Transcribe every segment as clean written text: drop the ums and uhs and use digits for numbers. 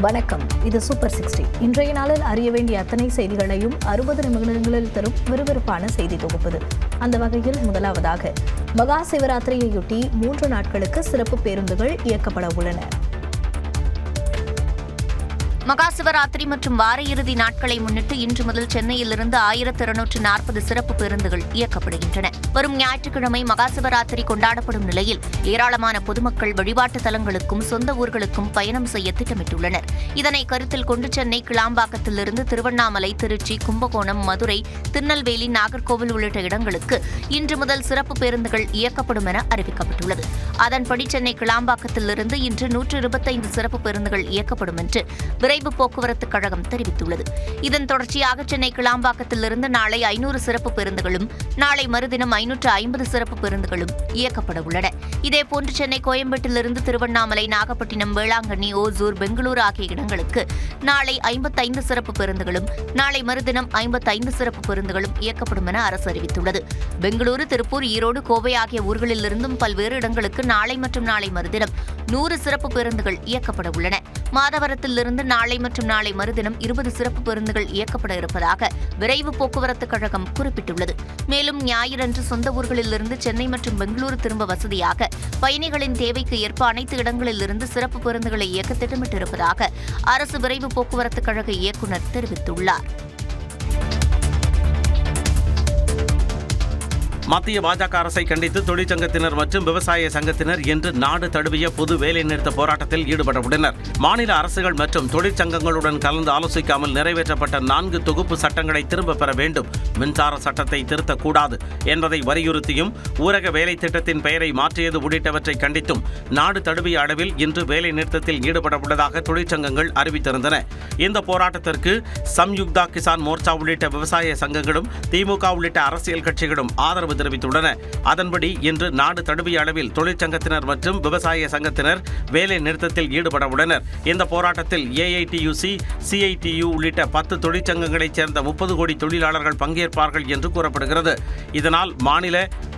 வணக்கம், இது சூப்பர் 60. இன்றைய நாளில் அறிய வேண்டிய அத்தனை செய்திகளையும் 60 நிமிடங்களில் தரும் விறுவிறுப்பான செய்தி தொகுப்பது. அந்த வகையில் முதலாவதாக மகா சிவராத்திரியையொட்டி 3 நாட்களுக்கு சிறப்பு பேருந்துகள் இயக்கப்பட உள்ளன. மகா சிவராத்திரி மற்றும் வார இறுதி நாட்களை முன்னிட்டு இன்று முதல் சென்னையிலிருந்து 1240 சிறப்பு பேருந்துகள் இயக்கப்படுகின்றன. வரும் ஞாயிற்றுக்கிழமை மகா சிவராத்திரி கொண்டாடப்படும் நிலையில் ஏராளமான பொதுமக்கள் வழிபாட்டு தலங்களுக்கும் சொந்த ஊர்களுக்கும் பயணம் செய்ய திட்டமிட்டுள்ளனர். இதனை கருத்தில் கொண்டு சென்னை கிளாம்பாக்கத்திலிருந்து திருவண்ணாமலை, திருச்சி, கும்பகோணம், மதுரை, திருநெல்வேலி, நாகர்கோவில் உள்ளிட்ட இடங்களுக்கு இன்று முதல் சிறப்பு பேருந்துகள் இயக்கப்படும் என அறிவிக்கப்பட்டுள்ளது. அதன்படி சென்னை கிளாம்பாக்கத்திலிருந்து இன்று 125 சிறப்பு பேருந்துகள் இயக்கப்படும் என்று விரைவு போக்குவரத்து கழகம் தெரிவித்துள்ளது. இதன் தொடர்ச்சியாக சென்னை கிளாம்பாக்கத்திலிருந்து நாளை 500 சிறப்பு பேருந்துகளும், நாளை மறுதினம் 550 சிறப்பு பேருந்துகளும் இயக்கப்பட உள்ளன. இதேபோன்று சென்னை கோயம்பேட்டிலிருந்து திருவண்ணாமலை, நாகப்பட்டினம், வேளாங்கண்ணி, ஓசூர், பெங்களூரு ஆகிய இடங்களுக்கு நாளை 55 சிறப்பு பேருந்துகளும், நாளை மறுதினம் 55 சிறப்பு பேருந்துகளும் இயக்கப்படும் என அரசு அறிவித்துள்ளது. பெங்களூரு, திருப்பூர், ஈரோடு, கோவை ஆகிய ஊர்களிலிருந்தும் பல்வேறு இடங்களுக்கு நாளை மற்றும் நாளை மறுதினம் 100 சிறப்பு பேருந்துகள் இயக்கப்பட உள்ளன. மாதவரத்திலிருந்து நாளை மற்றும் நாளை மறுதினம் 20 சிறப்பு பேருந்துகள் இயக்கப்பட இருப்பதாக விரைவு போக்குவரத்து கழகம் குறிப்பிட்டுள்ளது. மேலும் ஞாயிறன்று சொந்த ஊர்களிலிருந்து சென்னை மற்றும் பெங்களூரு திரும்ப வசதியாக பயணிகளின் தேவைக்கு ஏற்ப அனைத்து இடங்களிலிருந்து சிறப்பு பேருந்துகளை இயக்க திட்டமிட்டிருப்பதாக அரசு விரைவு போக்குவரத்து கழக இயக்குநர் தெரிவித்துள்ளார். மத்திய பாஜக அரசை கண்டித்து தொழிற்சங்கத்தினர் மற்றும் விவசாய சங்கத்தினர் இன்று நாடு தழுவிய பொது வேலைநிறுத்த போராட்டத்தில் ஈடுபட உள்ளனர். மாநில அரசுகள் மற்றும் தொழிற்சங்கங்களுடன் கலந்து ஆலோசிக்காமல் நிறைவேற்றப்பட்ட 4 தொகுப்பு சட்டங்களை திரும்பப் பெற வேண்டும், மின்சார சட்டத்தை திருத்தக்கூடாது என்பதை வலியுறுத்தியும், ஊரக வேலை திட்டத்தின் பெயரை மாற்றியது உள்ளிட்டவற்றை கண்டித்தும் நாடு தழுவிய அளவில் இன்று வேலை நிறுத்தத்தில் ஈடுபட உள்ளதாக தொழிற்சங்கங்கள் அறிவித்திருந்தன. இந்த போராட்டத்திற்கு சம்யுக்தா கிசான் மோர்ச்சா உள்ளிட்ட விவசாய சங்கங்களும் திமுக உள்ளிட்ட அரசியல் கட்சிகளும் ஆதரவு தெரிவித்துள்ளன. அதன்படி இன்று நாடு தழுவிய அளவில் தொழிற்சங்கத்தினர் மற்றும் விவசாய சங்கத்தினர் வேலை நிறுத்தத்தில் ஈடுபட உள்ளனர். இந்த போராட்டத்தில் ஏஐடியுசி, சிஐடியு உள்ளிட்ட 10 தொழிற்சங்கங்களைச் சேர்ந்த 30 கோடி தொழிலாளர்கள் பங்கேற்பார்கள் என்று கூறப்படுகிறது. இதனால் மாநில,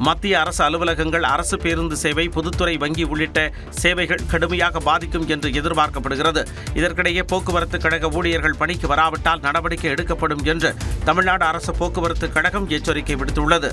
மத்திய அரசு அலுவலகங்கள், அரசு பேருந்து சேவை, பொதுத்துறை வங்கி உள்ளிட்ட சேவைகள் கடுமையாக பாதிக்கும் என்று எதிர்பார்க்கப்படுகிறது. இதற்கிடையே போக்குவரத்து கழக ஊழியர்கள் பணிக்கு வராவிட்டால் நடவடிக்கை எடுக்கப்படும் என்று தமிழ்நாடு அரசு போக்குவரத்து கழகம் எச்சரிக்கை விடுத்துள்ளது.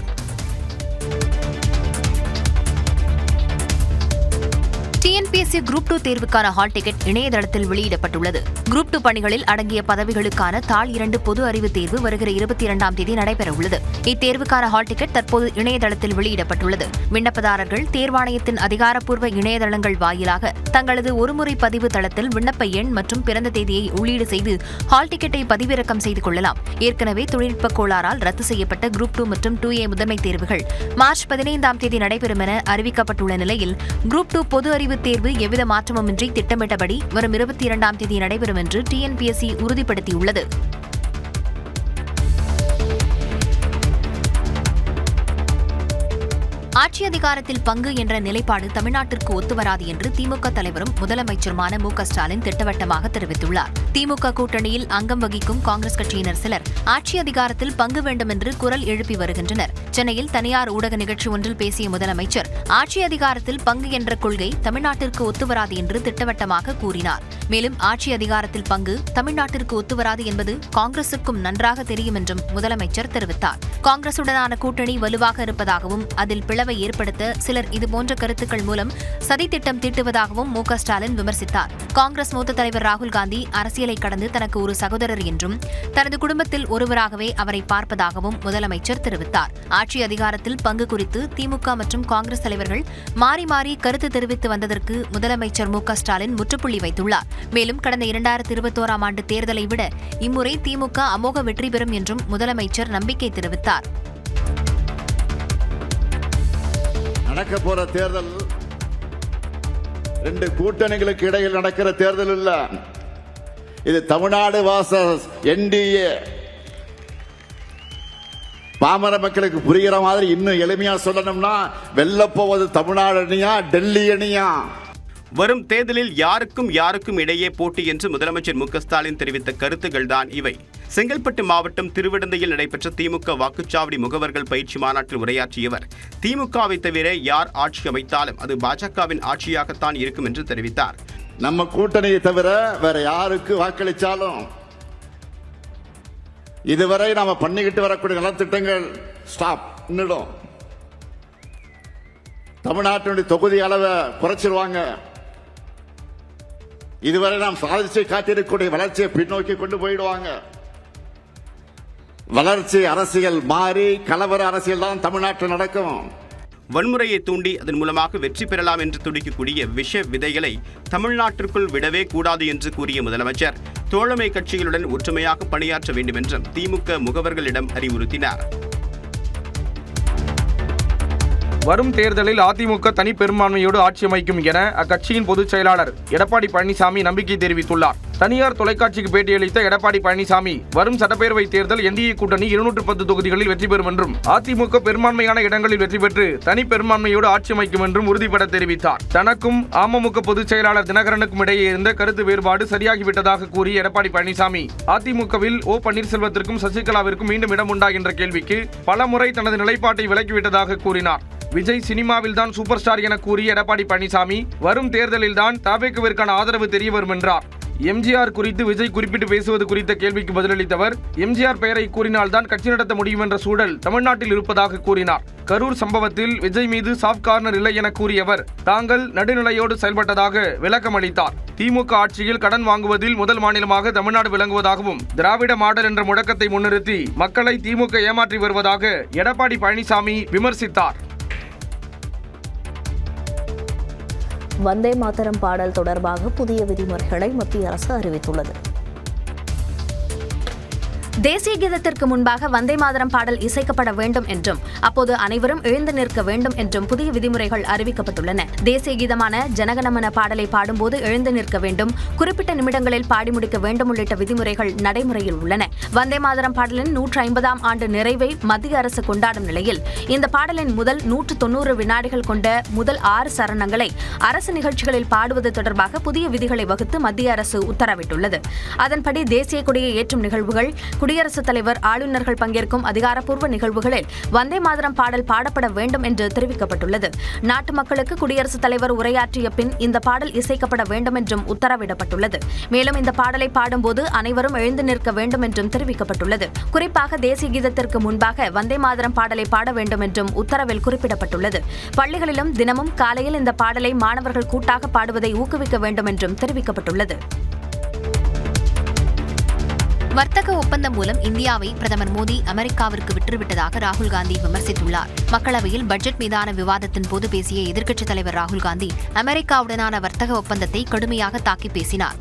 டிஎன்பிஎஸ்சி குரூப் 2 தேர்வுக்கான ஹால் டிக்கெட் இணையதளத்தில் வெளியிடப்பட்டுள்ளது. குரூப் 2 பணிகளில் அடங்கிய பதவிகளுக்கான தாள் 2 பொது அறிவு தேர்வு வருகிற 22ஆம் தேதி நடைபெறவுள்ளது. இத்தேர்வுக்கான ஹால் டிக்கெட் தற்போது இணையதளத்தில் வெளியிடப்பட்டுள்ளது. விண்ணப்பதாரர்கள் தேர்வாணையத்தின் அதிகாரப்பூர்வ இணையதளங்கள் வாயிலாக தங்களது ஒருமுறை பதிவு தளத்தில் விண்ணப்ப எண் மற்றும் பிறந்த தேதியை உள்ளீடு செய்து ஹால் டிக்கெட்டை பதிவிறக்கம் செய்து கொள்ளலாம். ஏற்கனவே தொழில்நுட்ப கோளாறால் ரத்து செய்யப்பட்ட குரூப் 2 மற்றும் 2A முதன்மை தேர்வுகள் மார்ச் 15ஆம் தேதி நடைபெறும் என அறிவிக்கப்பட்டுள்ள நிலையில் குரூப் 2 பொது அறிவு தேர்வு எவ்வித மாற்றமுமின்றி திட்டமிட்டபடி வரும் 22ஆம் தேதி நடைபெறும் என்று டிஎன்பிஎஸ்சி உறுதிப்படுத்தியுள்ளது. ஆட்சி அதிகாரத்தில் பங்கு என்ற நிலைப்பாடு தமிழ்நாட்டிற்கு ஒத்துவராது என்று திமுக தலைவரும் முதலமைச்சருமான மு.க. ஸ்டாலின் திட்டவட்டமாக தெரிவித்துள்ளார். திமுக கூட்டணியில் அங்கம் வகிக்கும் காங்கிரஸ் கட்சியினர் சிலர் ஆட்சி அதிகாரத்தில் பங்கு வேண்டும் என்று குரல் எழுப்பி வருகின்றனர். சென்னையில் தனியார் ஊடக நிகழ்ச்சி ஒன்றில் பேசிய முதலமைச்சர் ஆட்சி அதிகாரத்தில் பங்கு என்ற கொள்கை தமிழ்நாட்டிற்கு ஒத்துவராது என்று திட்டவட்டமாக கூறினார். மேலும் ஆட்சி அதிகாரத்தில் பங்கு தமிழ்நாட்டிற்கு ஒத்துவராது என்பது காங்கிரசுக்கும் நன்றாக தெரியும் என்றும் முதலமைச்சர் தெரிவித்தார். காங்கிரசுடனான கூட்டணி வலுவாக இருப்பதாகவும் அதில் பிளவை ஏற்படுத்த சிலர் இதுபோன்ற கருத்துக்கள் மூலம் சதித்திட்டம் தீட்டுவதாகவும் மு.க. ஸ்டாலின் விமர்சித்தார். காங்கிரஸ் மூத்த தலைவர் ராகுல் காந்தி அரசியலை கடந்து தனக்கு ஒரு சகோதரர் என்றும் தனது குடும்பத்தில் ஒருவராகவே அவரை பார்ப்பதாகவும் முதலமைச்சர் தெரிவித்தார். ஆட்சி அதிகாரத்தில் பங்கு குறித்து திமுக மற்றும் காங்கிரஸ் தலைவர்கள் மாறி மாறி கருத்து தெரிவித்து வந்ததற்கு முதலமைச்சர் மு.க. ஸ்டாலின் முற்றுப்புள்ளி வைத்துள்ளார். மேலும் கடந்த 2021ஆம் ஆண்டு தேர்தலை விட இம்முறை திமுக அமோக வெற்றி பெறும் என்றும் முதலமைச்சர் நம்பிக்கை தெரிவித்தார். நடக்க போற தேர்தல் 2 கூட்டணிகளுக்கு இடையில் நடக்கிற தேர்தல் இல்ல. இது தமிழ்நாடு வாசஸ் என்டிஏ. பாமர மக்களுக்கு புரிகிற மாதிரி இன்னும் எளிமையா சொல்லணும்னா, வெல்லப்போவது தமிழ்நாடு அணியா, டெல்லி அணியா? வரும் தேர்தலில் யாருக்கும் இடையே போட்டி என்று முதலமைச்சர் மு.க. ஸ்டாலின் தெரிவித்த கருத்துக்கள் தான் இவை. செங்கல்பட்டு மாவட்டம் திருவிடந்தையில் நடைபெற்ற திமுக வாக்குச்சாவடி முகவர்கள் பயிற்சி மாநாட்டில் உரையாற்றியவர், திமுகவை தவிர யார் ஆட்சி அமைத்தாலும் அது பாஜகவின் ஆட்சியாகத்தான் இருக்கும் என்று தெரிவித்தார். நம்ம கூட்டணியை தவிர வேற யாருக்கு வாக்களிச்சாலும் இதுவரை நாம பண்ணிக்கிட்டு வரக்கூடிய நலத்திட்டங்கள் ஸ்டாப் நின்னுடும். தமிழ்நாட்டினுடைய தொகுதி அளவை குறைச்சிருவாங்க. இதுவரை நாம் சாதிச்சு காட்டியிருக்கக்கூடிய வளர்ச்சியை பின்னோக்கி கொண்டு போயிடுவாங்க. வளர்ச்சி அரசியல் மாறி கலவர அரசியல் தான் தமிழ்நாட்டில் நடக்கும். வன்முறையை தூண்டி அதன் மூலமாக வெற்றி பெறலாம் என்று துடிக்கக்கூடிய விஷ விதைகளை தமிழ்நாட்டிற்குள் விடவே கூடாது என்று கூறிய முதலமைச்சர் தோழமை கட்சிகளுடன் ஒற்றுமையாக பணியாற்ற வேண்டும் என்றும் திமுக முகவர்களிடம் அறிவுறுத்தினார். வரும் தேர்தலில் அதிமுக தனி பெரும்பான்மையோடு ஆட்சி அமைக்கும் என அக்கட்சியின் பொதுச் செயலாளர் எடப்பாடி பழனிசாமி நம்பிக்கை தெரிவித்துள்ளார். தனியார் தொலைக்காட்சிக்கு பேட்டியளித்த எடப்பாடி பழனிசாமி வரும் சட்டப்பேரவை தேர்தல் என்டிஏ கூட்டணி 210 தொகுதிகளில் வெற்றி பெறும் என்றும் அதிமுக பெரும்பான்மையான இடங்களில் வெற்றி பெற்று தனி பெரும்பான்மையோடு ஆட்சி அமைக்கும் என்றும் உறுதிபட தெரிவித்தார். தனக்கும் அமமுக பொதுச் செயலாளர் தினகரனுக்கும் இடையே இருந்த கருத்து வேறுபாடு சரியாகிவிட்டதாக கூறிய எடப்பாடி பழனிசாமி அதிமுகவில் ஓ பன்னீர்செல்வத்திற்கும் சசிகலாவிற்கும் மீண்டும் இடம் உண்டா என்ற கேள்விக்கு பலமுறை தனது நிலைப்பாட்டை விலக்கிவிட்டதாக கூறினார். விஜய் சினிமாவில் தான் சூப்பர் ஸ்டார் என கூறிய எடப்பாடி பழனிசாமி வரும் தேர்தலில் தான் தவேக்குவிற்கான ஆதரவு தெரிய வரும் என்றார். எம்ஜிஆர் குறித்து விஜய் குறிப்பிட்டு பேசுவது குறித்த கேள்விக்கு பதிலளித்தவர் எம்ஜிஆர் பெயரை கூறினால்தான் கட்சி நடத்த முடியும் என்ற சூழல் தமிழ்நாட்டில் இருப்பதாக கூறினார். கரூர் சம்பவத்தில் விஜய் மீது சாஃப்ட் கார்னர் இல்லை என கூறியவர் தாங்கள் நடுநிலையோடு செயல்பட்டதாக விளக்கம் அளித்தார். திமுக ஆட்சியில் கடன் வாங்குவதில் முதல் மாநிலமாக தமிழ்நாடு விளங்குவதாகவும் திராவிட மாடல் என்ற முழக்கத்தை முன்னிறுத்தி மக்களை திமுக ஏமாற்றி வருவதாக எடப்பாடி பழனிசாமி விமர்சித்தார். வந்தே மாதரம் பாடல் தொடர்பாக புதிய விதிமுறைகளை மத்திய அரசு அறிவித்துள்ளது. தேசிய கீதத்திற்கு முன்பாக வந்தே மாதரம் பாடல் இசைக்கப்பட வேண்டும் என்றும் அப்போது அனைவரும் எழுந்து நிற்க வேண்டும் என்றும் புதிய விதிமுறைகள் அறிவிக்கப்பட்டுள்ளன. தேசிய கீதமான ஜனகணமன பாடலை பாடும்போது எழுந்து நிற்க வேண்டும், குறிப்பிட்ட நிமிடங்களில் பாடி முடிக்க வேண்டும் உள்ளிட்ட விதிமுறைகள் நடைமுறையில் உள்ளன. வந்தே மாதரம் பாடலின் 150ஆம் ஆண்டு நிறைவை மத்திய அரசு கொண்டாடும் நிலையில் இந்த பாடலின் முதல் 190 வினாடிகள் கொண்ட முதல் 6 சரணங்களை அரசு நிகழ்ச்சிகளில் பாடுவது தொடர்பாக புதிய விதிகளை வகுத்து மத்திய அரசு உத்தரவிட்டுள்ளது. அதன்படி தேசிய கொடியை ஏற்றும் நிகழ்வுகள், குடியரசுத் தலைவர், ஆளுநர்கள் பங்கேற்கும் அதிகாரப்பூர்வ நிகழ்வுகளில் வந்தே மாதரம் பாடல் பாடப்பட வேண்டும் என்று தெரிவிக்கப்பட்டுள்ளது. நாட்டு மக்களுக்கு குடியரசுத் தலைவர் உரையாற்றிய பின் இந்த பாடல் இசைக்கப்பட வேண்டும் என்றும் உத்தரவிடப்பட்டுள்ளது. மேலும் இந்த பாடலை பாடும்போது அனைவரும் எழுந்து நிற்க வேண்டும் என்றும் தெரிவிக்கப்பட்டுள்ளது. குறிப்பாக தேசிய கீதத்திற்கு முன்பாக வந்தே மாதரம் பாடலை பாட வேண்டும் என்றும் உத்தரவில் குறிப்பிடப்பட்டுள்ளது. பள்ளிகளிலும் தினமும் காலையில் இந்த பாடலை மாணவர்கள் கூட்டாக பாடுவதை ஊக்குவிக்க வேண்டும் என்றும் தெரிவிக்கப்பட்டுள்ளது. வர்த்தக ஒப்பந்தம் மூலம் இந்தியாவை பிரதமர் மோடி அமெரிக்காவிற்கு விற்றுவிட்டதாக ராகுல் காந்தி விமர்சித்துள்ளார். மக்களவையில் பட்ஜெட் மீதான விவாதத்தின் போது பேசிய எதிர்க்கட்சித் தலைவர் ராகுல் காந்தி அமெரிக்காவுடனான வர்த்தக ஒப்பந்தத்தை கடுமையாக தாக்கி பேசினார்.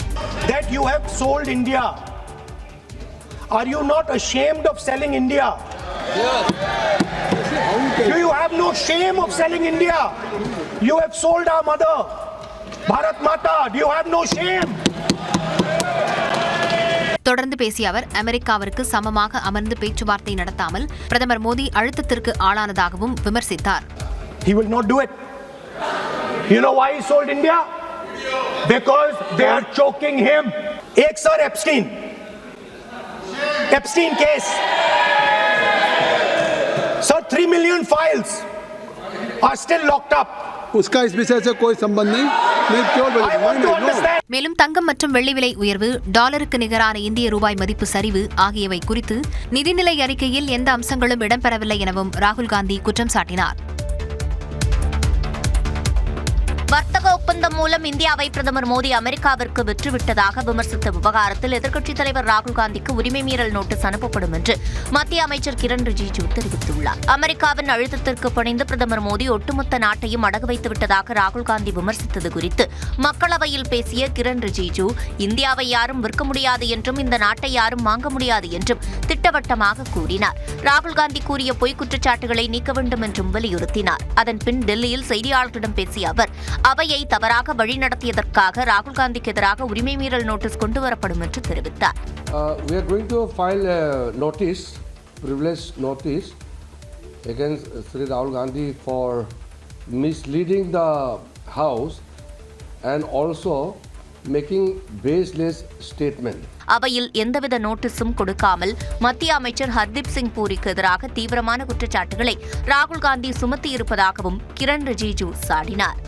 That you have sold India. Are you not ashamed of selling India? Do you have no shame of selling India? You have sold our mother, Bharat Mata. Do you have no shame? தொடர்ந்து பேசிய அவர் அமெரிக்காவிற்கு சமமாக அமர்ந்து பேச்சுவார்த்தை நடத்தாமல் பிரதமர் மோடி அழுத்தத்திற்கு ஆளானதாகவும் விமர்சித்தார். He will not do it. You know why he sold India? Because they are choking him. Ek sir Epstein case. Sir, 3 million files are still locked up. उसका इस विषय से कोई संबंध नहीं. மேலும் தங்கம் மற்றும் வெள்ளி விலை உயர்வு, டாலருக்கு நிகரான இந்திய ரூபாய் மதிப்பு சரிவு ஆகியவை குறித்து நிதிநிலை அறிக்கையில் எந்த அம்சங்களும் இடம்பெறவில்லை எனவும் ராகுல் காந்தி குற்றம் சாட்டினார். வர்த்தக ஒப்பந்தம் மூலம் இந்தியாவை பிரதமர் மோடி அமெரிக்காவிற்கு விற்றுவிட்டதாக விமர்சித்த விவகாரத்தில் எதிர்க்கட்சித் தலைவர் ராகுல் காந்திக்கு உரிமை மீறல் நோட்டீஸ் அனுப்பப்படும் என்று மத்திய அமைச்சர் கிரண் ரிஜிஜூ தெரிவித்துள்ளார். அமெரிக்காவின் அழுத்தத்திற்கு பணிந்து பிரதமர் மோடி ஒட்டுமொத்த நாட்டையும் அடகு வைத்து விட்டதாக ராகுல் காந்தி விமர்சித்தது குறித்து மக்களவையில் பேசிய கிரண் ரிஜிஜூ இந்தியாவை யாரும் விற்க முடியாது என்றும் இந்த நாட்டை யாரும் வாங்க முடியாது என்றும் திட்டவட்டமாக கூறினார். ராகுல் காந்தி கூறிய பொய் குற்றச்சாட்டுகளை நீக்க வேண்டும் என்றும் வலியுறுத்தினார். அதன்பின் டெல்லியில் செய்தியாளர்களிடம் பேசிய அவர் அவையை தவறாக வழிநடத்தியதற்காக ராகுல் காந்திக்கு எதிராக உரிமை மீறல் நோட்டீஸ் கொண்டு வரப்படும் என்று தெரிவித்தார். We are going to file a notice, privilege notice against Sri Rahul Gandhi for misleading the House and also making baseless statement. அவையில் எந்தவித நோட்டீஸும் கொடுக்காமல் மத்திய அமைச்சர் ஹர்தீப் சிங் பூரிக்கு எதிராக தீவிரமான குற்றச்சாட்டுகளை ராகுல் காந்தி சுமத்தியிருப்பதாகவும் கிரண் ரிஜிஜூ சாடினார்.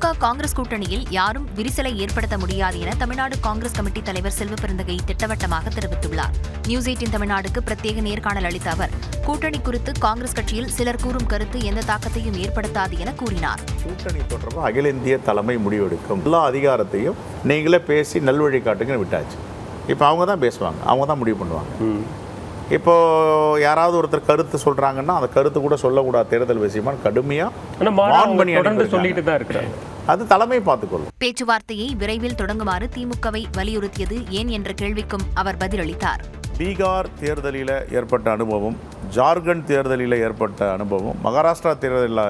திமுக காங்கிரஸ் கூட்டணியில் யாரும் விரிசலை ஏற்படுத்த முடியாது என தமிழ்நாடு காங்கிரஸ் கமிட்டி தலைவர் செல்வபெருந்தகை திட்டவட்டமாக தெரிவித்துள்ளார். நியூஸ் 18 தமிழ்நாடுக்கு பிரத்யேக நேர்காணல் அளித்த அவர் கூட்டணி குறித்து காங்கிரஸ் கட்சியில் சிலர் கூறும் கருத்து எந்த தாக்கத்தையும் ஏற்படுத்தாது என கூறினார். கூட்டணி தொடர்பாக அகில இந்திய தலைமை முடிவெடுக்கும் எல்லா அதிகாரத்தையும் நீங்களே பேசி நல்வழி காட்டுங்க விட்டாச்சு. இப்போ அவங்க தான் பேசுவாங்க, அவங்க தான் முடிவு பண்ணுவாங்க. இப்போ யாராவது ஒருத்தர் கருத்து சொல்றாங்கன்னா அந்த கருத்து கூட சொல்லக்கூடாது தேர்தல் விஷயமா கடுமையாக சொல்லிட்டு தான் இருக்கிறாங்க. அது தலைமை பார்த்துக்கொள்ளும். பேச்சுவார்த்தையை விரைவில் தொடங்குமாறு திமுகவை வலியுறுத்தியது ஏன் என்ற கேள்விக்கும் அவர் பதிலளித்தார். பீகார் தேர்தலில் ஏற்பட்ட அனுபவம், ஜார்க்கண்ட் தேர்தலில் ஏற்பட்ட அனுபவம், மகாராஷ்டிரா தேர்தலில்,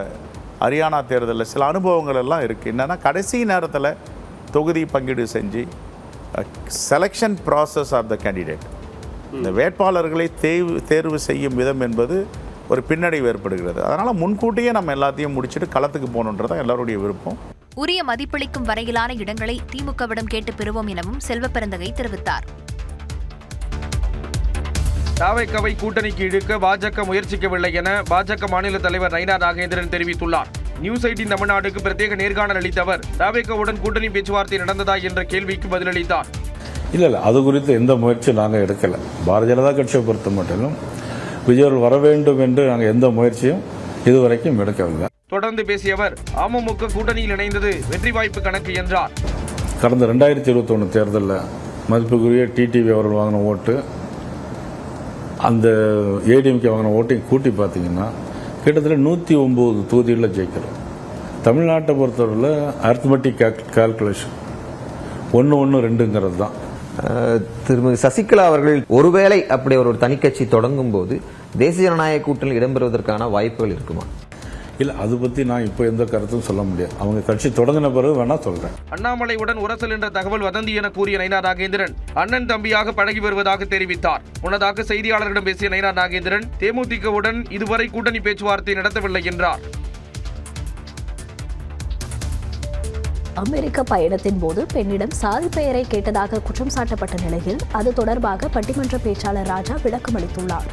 ஹரியானா தேர்தலில் சில அனுபவங்கள் எல்லாம் இருக்குது. என்னென்னா கடைசி நேரத்தில் தொகுதி பங்கீடு செஞ்சு selection process of the candidate, இந்த வேட்பாளர்களை தேர்வு செய்யும் விதம் என்பது ஒரு பின்னடைவு ஏற்படுகிறது. அதனால் முன்கூட்டியே நம்ம எல்லாத்தையும் முடிச்சுட்டு களத்துக்கு போகணுன்றதான் எல்லாருடைய விருப்பம். உரிய மதிப்பளிக்கும் வரையிலான இடங்களை திமுகவிடம் கேட்டு பெறுவோம் எனவும் செல்வபெருந்தகை தெரிவித்தார். தாவேக்காவை கூட்டணிக்கு இழுக்க பாஜக முயற்சிக்கவில்லை என பாஜக மாநில தலைவர் நயினா நாகேந்திரன் தெரிவித்துள்ளார். நியூஸ் 18 தமிழ்நாடுக்கு பிரத்யேக நேர்காணல் அளித்த அவர் தாவேக்காவுடன் கூட்டணி பேச்சுவார்த்தை நடந்ததா என்ற கேள்விக்கு பதிலளித்தார். இல்லை, அது குறித்து எந்த முயற்சியும் நாங்கள் எடுக்கலை. பாரதிய ஜனதா கட்சியை பொறுத்த மட்டும் விஜய் வர வேண்டும் என்று நாங்கள் எந்த முயற்சியும் இதுவரைக்கும் எடுக்கவில்லை. தொடர்ந்து பேசிய அவர் அமமுக கூட்டணியில் இணைந்தது வெற்றி வாய்ப்பு கணக்கு என்றார். கடந்த 2021 தேர்தலில் மதிப்புக்குரிய டிடிவி அவர்கள் வாங்கின ஓட்டு, அந்த ஏடிஎம்கே வாங்கின ஓட்டையும் கூட்டி பார்த்தீங்கன்னா கிட்டத்தட்ட 109 தொகுதிகளில் ஜெயிக்கிறோம். தமிழ்நாட்டை பொறுத்தவரையில் அரித்மெட்டிக் கால்குலேஷன் 1-1-2ங்கிறது தான். திருமதி சசிகலா அவர்கள் ஒருவேளை அப்படி ஒரு தனி கட்சி தொடங்கும் போது தேசிய ஜனநாயக கூட்டணியில் இடம்பெறுவதற்கான வாய்ப்புகள் இருக்குமா? இல்லை, அது பற்றி நான் இப்போ எந்த கருத்தும் சொல்ல முடியாது. அவங்க கட்சி தொடங்கின பிறகு வேணா சொல்றேன். அண்ணாமலையுடன் உரசல் என்ற தகவல் வதந்தி என கூறிய நயினா நாகேந்திரன் அண்ணன் தம்பியாக பழகி வருவதாக தெரிவித்தார். முன்னதாக செய்தியாளர்களிடம் பேசிய நயினா நாகேந்திரன் தேமுதிகவுடன் இதுவரை கூட்டணி பேச்சுவார்த்தை நடத்தவில்லை என்றார். அமெரிக்க பயணத்தின் போது பெண்ணிடம் சாதி பெயரை கேட்டதாக குற்றம் சாட்டப்பட்ட நிலையில் அது தொடர்பாக பட்டிமன்ற பேச்சாளர் ராஜா விளக்கம் அளித்துள்ளார்.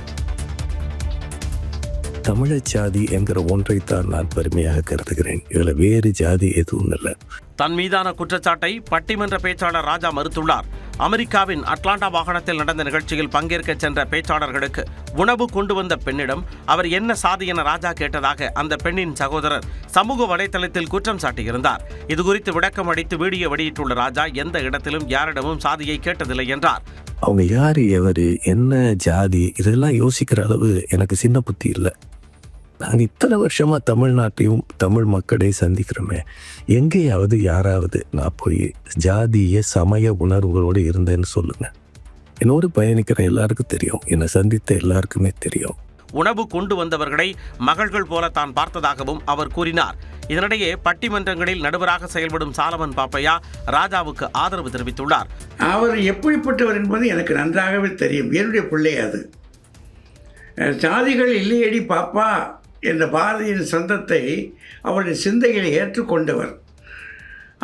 தமிழர் ஜாதி என்கிற ஒன்றைத்தான் நான் பெருமையாக கருதுகிறேன். இதுல வேறு ஜாதி எதுவும் இல்லை. தன் மீதான குற்றச்சாட்டை பட்டிமன்ற பேச்சாளர் ராஜா மறுத்துள்ளார். அமெரிக்காவின் அட்லாண்டா மாகாணத்தில் நடந்த நிகழ்ச்சியில் பங்கேற்க சென்ற பேச்சாளர்களுக்கு உணவு கொண்டு வந்த பெண்ணிடம் அவர் என்ன சாதி என ராஜா கேட்டதாக அந்த பெண்ணின் சகோதரர் சமூக வலைதளத்தில் குற்றம் சாட்டியிருந்தார். இதுகுறித்து விளக்கம் அளித்து வீடியோ வெளியிட்டுள்ள ராஜா எந்த இடத்திலும் யாரிடமும் சாதியை கேட்டதில்லை என்றார். அவங்க யாரு, எவரு, என்ன ஜாதி, இதெல்லாம் யோசிக்கிற அளவு எனக்கு சின்ன புத்தி இல்லை. நாங்கள் இத்தனை வருஷமா தமிழ்நாட்டையும் தமிழ் மக்களையும் சந்திக்கிறோமே, எங்கேயாவது யாராவது நான் போய் ஜாதிய சமய உணர்வுகளோடு இருந்தேன்னு சொல்லுங்க. என்னோடு பயணிக்கிற எல்லாருக்கும் தெரியும், என்னை சந்தித்த எல்லாருக்குமே தெரியும். உணவு கொண்டு வந்தவர்களை மகள்கள் போல தான் பார்த்ததாகவும் அவர் கூறினார். இதனிடையே பட்டிமன்றங்களில் நடுவராக செயல்படும் சாலமன் பாப்பையா ராஜாவுக்கு ஆதரவு தெரிவித்துள்ளார். அவர் எப்படிப்பட்டவர் என்பது எனக்கு நன்றாகவே தெரியும். என்னுடைய பிள்ளை அது. ஜாதிகள் இல்லையடி பாப்பா என்ற பாரதியின் சொந்தத்தை அவருடைய சிந்தையில் ஏற்றுக்கொண்டவர்.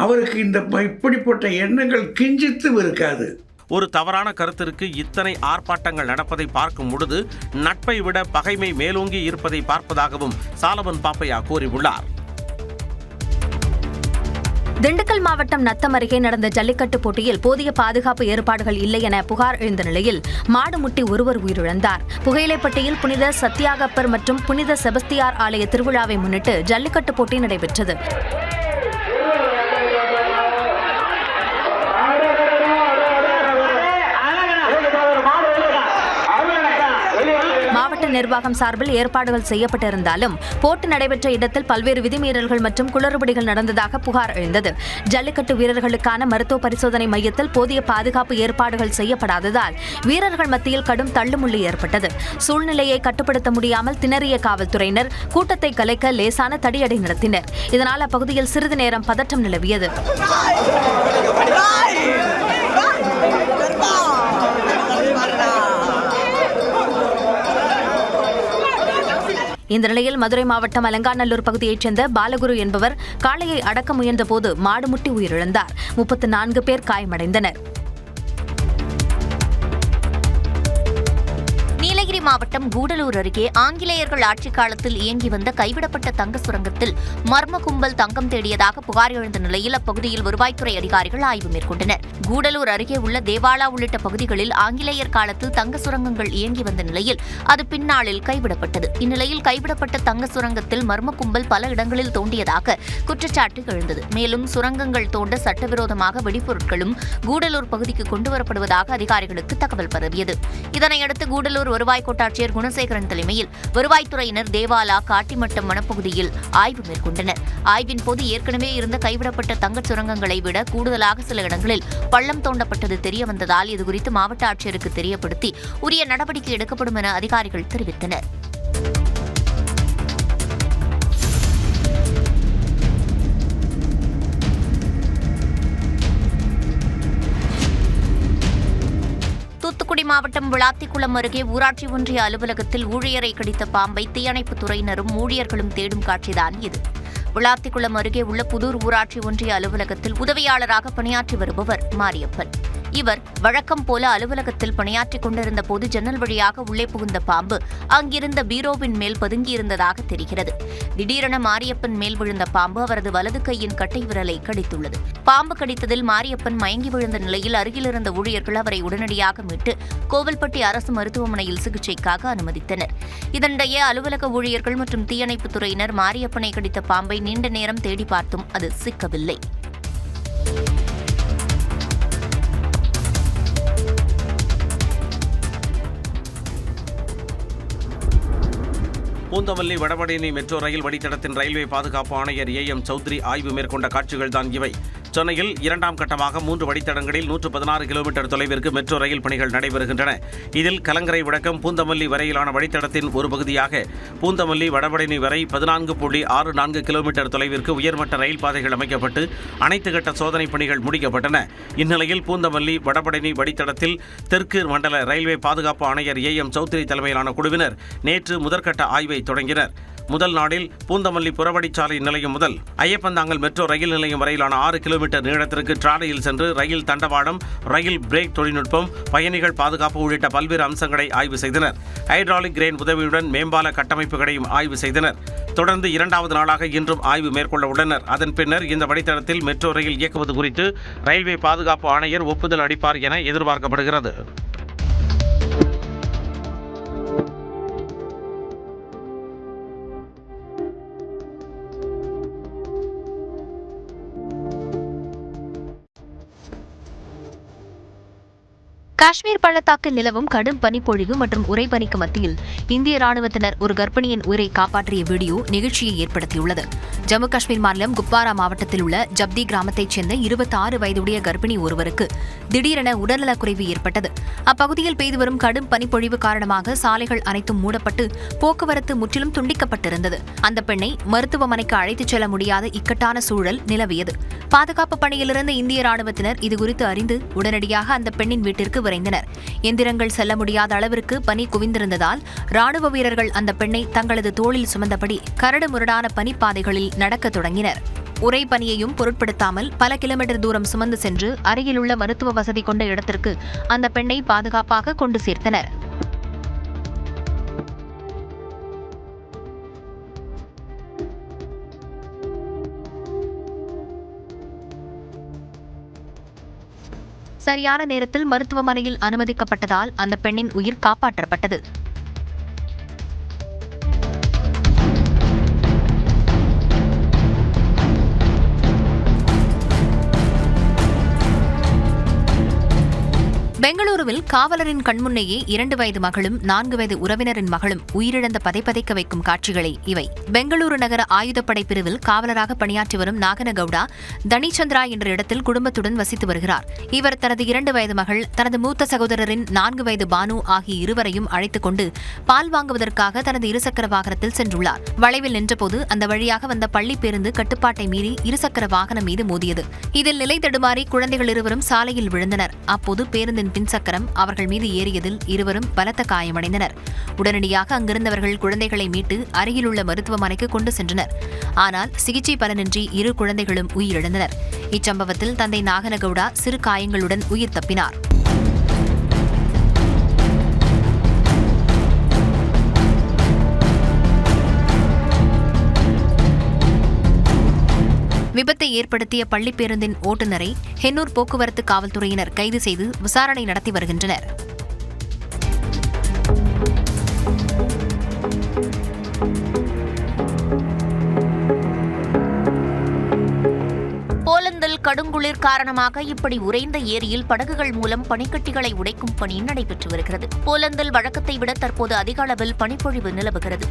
அவருக்கு இந்த இப்படிப்பட்ட எண்ணங்கள் கிஞ்சித்தும் இருக்காது. ஒரு தவறான கருத்திற்கு இத்தனை ஆர்ப்பாட்டங்கள் நடப்பதை பார்க்கும் பொழுது நட்பை விட பகைமை மேலோங்கி இருப்பதை பார்ப்பதாகவும் சாலமன் பாப்பையா கூறியுள்ளார். திண்டுக்கல் மாவட்டம் நத்தம் அருகே நடந்த ஜல்லிக்கட்டு போட்டியில் போதிய பாதுகாப்பு ஏற்பாடுகள் இல்லை என புகார் எழுந்த நிலையில் மாடு முட்டி ஒருவர் உயிரிழந்தார். புகையிலைப்பட்டியில் புனித சத்தியாகப்பர் மற்றும் புனித செபஸ்தியார் ஆலய திருவிழாவை முன்னிட்டு ஜல்லிக்கட்டு போட்டி நடைபெற்றது. மாவட்ட நிர்வாகம் சார்பில் ஏற்பாடுகள் செய்யப்பட்டிருந்தாலும் போட்டி நடைபெற்ற இடத்தில் பல்வேறு விதிமீறல்கள் மற்றும் குளறுபடிகள் நடந்ததாக புகார் எழுந்தது. ஜல்லிக்கட்டு வீரர்களுக்கான மருத்துவ பரிசோதனை மையத்தில் போதிய பாதுகாப்பு ஏற்பாடுகள் செய்யப்படாததால் வீரர்கள் மத்தியில் கடும் தள்ளுமுள்ளு ஏற்பட்டது. சூழ்நிலையை கட்டுப்படுத்த முடியாமல் திணறிய காவல்துறையினர் கூட்டத்தை கலைக்க லேசான தடியடி நடத்தினர். இதனால் அப்பகுதியில் சிறிது நேரம் பதற்றம் நிலவியது. இந்த நிலையில் மதுரை மாவட்டம் அலங்காநல்லூர் பகுதியைச் சேர்ந்த பாலகுரு என்பவர் காளையை அடக்க முயன்ற போது மாடு முட்டி உயிரிழந்தார். 34 பேர் காயமடைந்தனர். நீலகிரி மாவட்டம் கூடலூர் அருகே ஆங்கிலேயர்கள் ஆட்சிக் காலத்தில் இயங்கி வந்த கைவிடப்பட்ட தங்க சுரங்கத்தில் மர்ம கும்பல் தங்கம் தேடியதாக புகார் எழுந்த நிலையில் அப்பகுதியில் வருவாய்த்துறை அதிகாரிகள் ஆய்வு மேற்கொண்டனர். கூடலூர் அருகே உள்ள தேவாலா உள்ளிட்ட பகுதிகளில் ஆங்கிலேயர் காலத்தில் தங்க சுரங்கங்கள் இயங்கி வந்த நிலையில் அது பின்னாளில் கைவிடப்பட்டது. இந்நிலையில் கைவிடப்பட்ட தங்க சுரங்கத்தில் மர்ம கும்பல் பல இடங்களில் தோண்டியதாக குற்றச்சாட்டு எழுந்தது. மேலும் சுரங்கங்கள் தோண்ட சட்டவிரோதமாக வெடிப்பொருட்களும் கூடலூர் பகுதிக்கு கொண்டுவரப்படுவதாக அதிகாரிகளுக்கு தகவல் பரவியது. இதனையடுத்து கூடலூர் வருவாய் கோட்டாட்சியர் குணசேகரன் தலைமையில் வருவாய்த்துறையினர் தேவாலா காட்டிமட்டம் வனப்பகுதியில் ஆய்வு மேற்கொண்டனர். ஆய்வின் போது ஏற்கனவே இருந்த கைவிடப்பட்ட தங்கச் சுரங்கங்களை விட கூடுதலாக சில இடங்களில் பள்ளம் தோண்டப்பட்டது தெரியவந்ததால் இதுகுறித்து மாவட்ட ஆட்சியருக்கு தெரியப்படுத்தி உரிய நடவடிக்கை எடுக்கப்படும் என அதிகாரிகள் தெரிவித்தனர். தூத்துக்குடி மாவட்டம் விளாத்திக்குளம் அருகே ஊராட்சி ஒன்றிய அலுவலகத்தில் ஊழியரை கடித்த பாம்பை தீயணைப்புத் துறையினரும் ஊழியர்களும் தேடும் காட்சிதான் இது. விளாத்திக்குளம் அருகே உள்ள புதூர் ஊராட்சி ஒன்றிய அலுவலகத்தில் உதவியாளராக பணியாற்றி வருபவர் மாரியப்பன். இவர் வழக்கம் போல அலுவலகத்தில் பணியாற்றிக் கொண்டிருந்த போது ஜன்னல் வழியாக உள்ளே புகுந்த பாம்பு அங்கிருந்த பீரோவின் மேல் பதுங்கியிருந்ததாக தெரிகிறது. திடீரென மாரியப்பன் மேல் விழுந்த பாம்பு அவரது வலது கையின் கட்டை விரலை கடித்துள்ளது. பாம்பு கடித்ததில் மாரியப்பன் மயங்கி விழுந்த நிலையில் அருகிலிருந்த ஊழியர்கள் அவரை உடனடியாக மீட்டு கோவில்பட்டி அரசு மருத்துவமனையில் சிகிச்சைக்காக அனுமதித்தனர். இதனிடையே அலுவலக ஊழியர்கள் மற்றும் தீயணைப்புத் துறையினர் மாரியப்பனை கடித்த பாம்பை நீண்ட நேரம் தேடி பார்த்தும் அது சிக்கவில்லை. பூந்தமல்லி வடபழனி மெட்ரோ ரயில் வழித்தடத்தின் ரயில்வே பாதுகாப்பு ஆணையர் AM சௌத்ரி ஆய்வு மேற்கொண்ட காட்சிகள்தான் இவை. சென்னையில் 2ஆம் கட்டமாக 3 வழித்தடங்களில் 116 கிலோமீட்டர் தொலைவிற்கு மெட்ரோ ரயில் பணிகள் நடைபெறுகின்றன. இதில் கலங்கரை விளக்கம் பூந்தமல்லி வரையிலான வழித்தடத்தின் ஒரு பகுதியாக பூந்தமல்லி வடபழனி வரை 14.64 கிலோமீட்டர் தொலைவிற்கு உயர்மட்ட ரயில் பாதைகள் அமைக்கப்பட்டு அனைத்து கட்ட சோதனை பணிகள் முடிக்கப்பட்டன. இந்நிலையில் பூந்தமல்லி வடபழனி வழித்தடத்தில் தெற்கு மண்டல ரயில்வே பாதுகாப்பு ஆணையர் AM சௌத்ரி தலைமையிலான குழுவினர் நேற்று முதற்கட்ட ஆய்வை தொடங்கினர். முதல் நாளில் பூந்தமல்லி புறவழிச்சாலை நிலையம் முதல் ஐயப்பந்தாங்கல் மெட்ரோ ரயில் நிலையம் வரையிலான 6 கிலோமீட்டர் நீளத்திற்கு டிராலியில் சென்று ரயில் தண்டவாளம், ரயில் பிரேக் தொழில்நுட்பம், பயணிகள் பாதுகாப்பு உள்ளிட்ட பல்வேறு அம்சங்களை ஆய்வு செய்தனர். ஹைட்ராலிக் கிரேன் உதவியுடன் மேம்பால கட்டமைப்புகளையும் ஆய்வு செய்தனர். தொடர்ந்து 2வது நாளாக இன்றும் ஆய்வு மேற்கொள்ள உள்ளனர். அதன் பின்னர் இந்த வழித்தடத்தில் மெட்ரோ ரயில் இயக்குவது குறித்து ரயில்வே பாதுகாப்பு ஆணையர் ஒப்புதல் அளிப்பார் என எதிர்பார்க்கப்படுகிறது. காஷ்மீர் பள்ளத்தாக்கில் நிலவும் கடும் பனிப்பொழிவு மற்றும் உறைபனிக்கு மத்தியில் இந்திய ராணுவத்தினர் ஒரு கர்ப்பிணியின் உயிரை காப்பாற்றிய வீடியோ நிகழ்ச்சியை ஏற்படுத்தியுள்ளது. ஜம்மு காஷ்மீர் மாநிலம் குப்வாரா மாவட்டத்தில் உள்ள ஜப்தி கிராமத்தைச் சேர்ந்த 26 வயதுடைய கர்ப்பிணி ஒருவருக்கு திடீரென உடல்நலக்குறைவு ஏற்பட்டது. அப்பகுதியில் பெய்து வரும் கடும் பனிப்பொழிவு காரணமாக சாலைகள் அனைத்தும் மூடப்பட்டு போக்குவரத்து முற்றிலும் துண்டிக்கப்பட்டிருந்தது. அந்த பெண்ணை மருத்துவமனைக்கு அழைத்துச் செல்ல முடியாத இக்கட்டான சூழல் நிலவியது. பாதுகாப்பு பணியிலிருந்த இந்திய ராணுவத்தினர் இதுகுறித்து அறிந்து உடனடியாக அந்த பெண்ணின் வீட்டிற்கு விரைந்தனர். எந்திரங்கள் செல்ல முடியாத அளவிற்கு பனி குவிந்திருந்ததால் ராணுவ வீரர்கள் அந்த பெண்ணை தங்களது தோளில் சுமந்தபடி கரடு முரடான பனிப்பாதைகளில் நடக்கத் தொடங்கினர். உறை பனியையும் பொருட்படுத்தாமல் பல கிலோமீட்டர் தூரம் சுமந்து சென்று அருகிலுள்ள மருத்துவ வசதி கொண்ட இடத்திற்கு அந்த பெண்ணை பாதுகாப்பாக கொண்டு சேர்த்தனர். சரியான நேரத்தில் மருத்துவமனையில் அனுமதிக்கப்பட்டதால் அந்த பெண்ணின் உயிர் காப்பாற்றப்பட்டது. பெங்களூருவில் காவலரின் கண்முன்னேயே 2 வயது மகளும் 4 வயது உறவினரின் மகளும் உயிரிழந்த பதைப்பதைக்க வைக்கும் காட்சிகளை இவை. பெங்களூரு நகர ஆயுதப்படை பிரிவில் காவலராக பணியாற்றி வரும் நாகனகவுடா தனிச்சந்திரா என்ற இடத்தில் குடும்பத்துடன் வசித்து வருகிறார். இவர் தனது 2 வயது மகள், தனது மூத்த சகோதரரின் 4 வயது பானு ஆகிய இருவரையும் அழைத்துக் கொண்டு பால் வாங்குவதற்காக தனது இருசக்கர வாகனத்தில் சென்றுள்ளார். வளைவில் நின்றபோது அந்த வழியாக வந்த பள்ளி பேருந்து கட்டுப்பாட்டை மீறி இருசக்கர வாகனம் மீது மோதியது. இதில் நிலை தடுமாறி குழந்தைகள் இருவரும் சாலையில் விழுந்தனர். அப்போது பேருந்தின் பின்சக்கரம் அவர்கள் மீது ஏறியதில் இருவரும் பலத்த காயமடைந்தனர். உடனடியாக அங்கிருந்தவர்கள் குழந்தைகளை மீட்டு அருகிலுள்ள மருத்துவமனைக்கு கொண்டு சென்றனர். ஆனால் சிகிச்சை பலனின்றி 2 குழந்தைகளும் உயிரிழந்தனர். இச்சம்பவத்தில் தந்தை நாகனகவுடா சிறு காயங்களுடன் உயிர் தப்பினார். விபத்தை ஏற்படுத்திய பள்ளி பேருந்தின் ஓட்டுநரை ஹென்னூர் போக்குவரத்து காவல்துறையினர் கைது செய்து விசாரணை நடத்தி வருகின்றனர். போலந்தில் கடுங்குளிர் காரணமாக இப்படி உறைந்த ஏரியில் படகுகள் மூலம் பனிக்கட்டிகளை உடைக்கும் பணி நடைபெற்று வருகிறது. போலந்தில் வழக்கத்தை விட தற்போது அதிக அளவில் பனிப்பொழிவு நிலவுகிறது.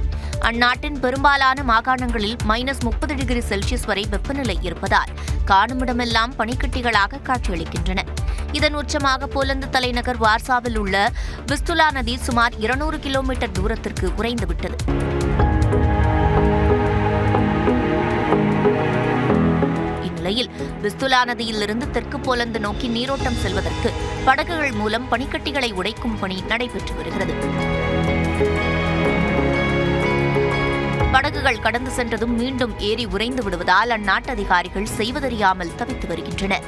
அந்நாட்டின் பெரும்பாலான மாகாணங்களில் -30 டிகிரி செல்சியஸ் வரை வெப்பநிலை இருப்பதால் காணுமிடமெல்லாம் பனிக்கட்டிகளாக காட்சியளிக்கின்றன. இதன் உச்சமாக போலந்து தலைநகர் வார்சாவில் உள்ள விஸ்துலா நதி சுமார் 200 கிலோமீட்டர் தூரத்திற்கு உறைந்துவிட்டது. இந்நிலையில் விஸ்துலா நதியிலிருந்து தெற்கு போலந்து நோக்கி நீரோட்டம் செல்வதற்கு படகுகள் மூலம் பனிக்கட்டிகளை உடைக்கும் பணி நடைபெற்று வருகிறது. படகுகள் கடந்து சென்றதும் மீண்டும் ஏரி உறைந்து விடுவதால் அந்நாட்டு அதிகாரிகள் செய்வதறியாமல் தவித்து வருகின்றனர்.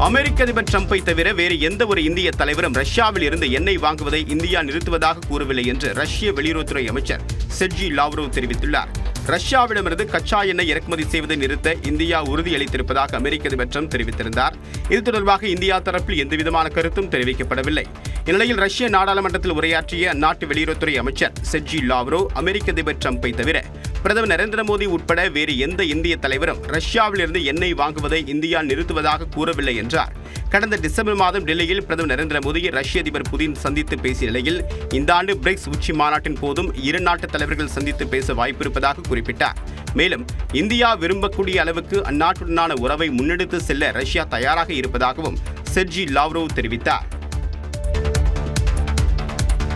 அமெரிக்க அதிபர் டிரம்பை தவிர வேறு எந்த ஒரு இந்திய தலைவரும் ரஷ்யாவில் இருந்து எண்ணெய் வாங்குவதை இந்தியா நிறுத்துவதாக கூறவில்லை என்று ரஷ்ய வெளியுறவுத்துறை அமைச்சர் செர்ஜி லாவ்ரோவ் தெரிவித்துள்ளார். ரஷ்யாவிடமிருந்து கச்சா எண்ணெய் இறக்குமதி செய்வதை நிறுத்த இந்தியா உறுதியளித்திருப்பதாக அமெரிக்க அதிபர் டிரம்ப் தெரிவித்திருந்தார். இது தொடர்பாக இந்தியா தரப்பில் எந்தவிதமான கருத்தும் தெரிவிக்கப்படவில்லை. இந்நிலையில் ரஷ்ய நாடாளுமன்றத்தில் உரையாற்றிய அந்நாட்டு வெளியுறவுத்துறை அமைச்சர் செர்ஜி லாவ்ரோவ் அமெரிக்க அதிபர் டிரம்பை தவிர பிரதமர் நரேந்திர மோடி உட்பட வேறு எந்த இந்திய தலைவரும் ரஷ்யாவிலிருந்து எண்ணெய் வாங்குவதை இந்தியா நிறுத்துவதாக கூறவில்லை என்றார். கடந்த டிசம்பர் மாதம் டெல்லியில் பிரதமர் நரேந்திர மோடியை ரஷ்ய அதிபர் புதின் சந்தித்து பேசிய நிலையில் இந்த ஆண்டு பிரிக்ஸ் உச்சி மாநாட்டின் போதும் இரு நாட்டு தலைவர்கள் சந்தித்து பேச வாய்ப்பிருப்பதாக குறிப்பிட்டார். மேலும் இந்தியா விரும்பக்கூடிய அளவுக்கு அந்நாட்டுடனான உறவை முன்னெடுத்து செல்ல ரஷ்யா தயாராக இருப்பதாகவும் செர்ஜி லாவ்ரோவ் தெரிவித்தார்.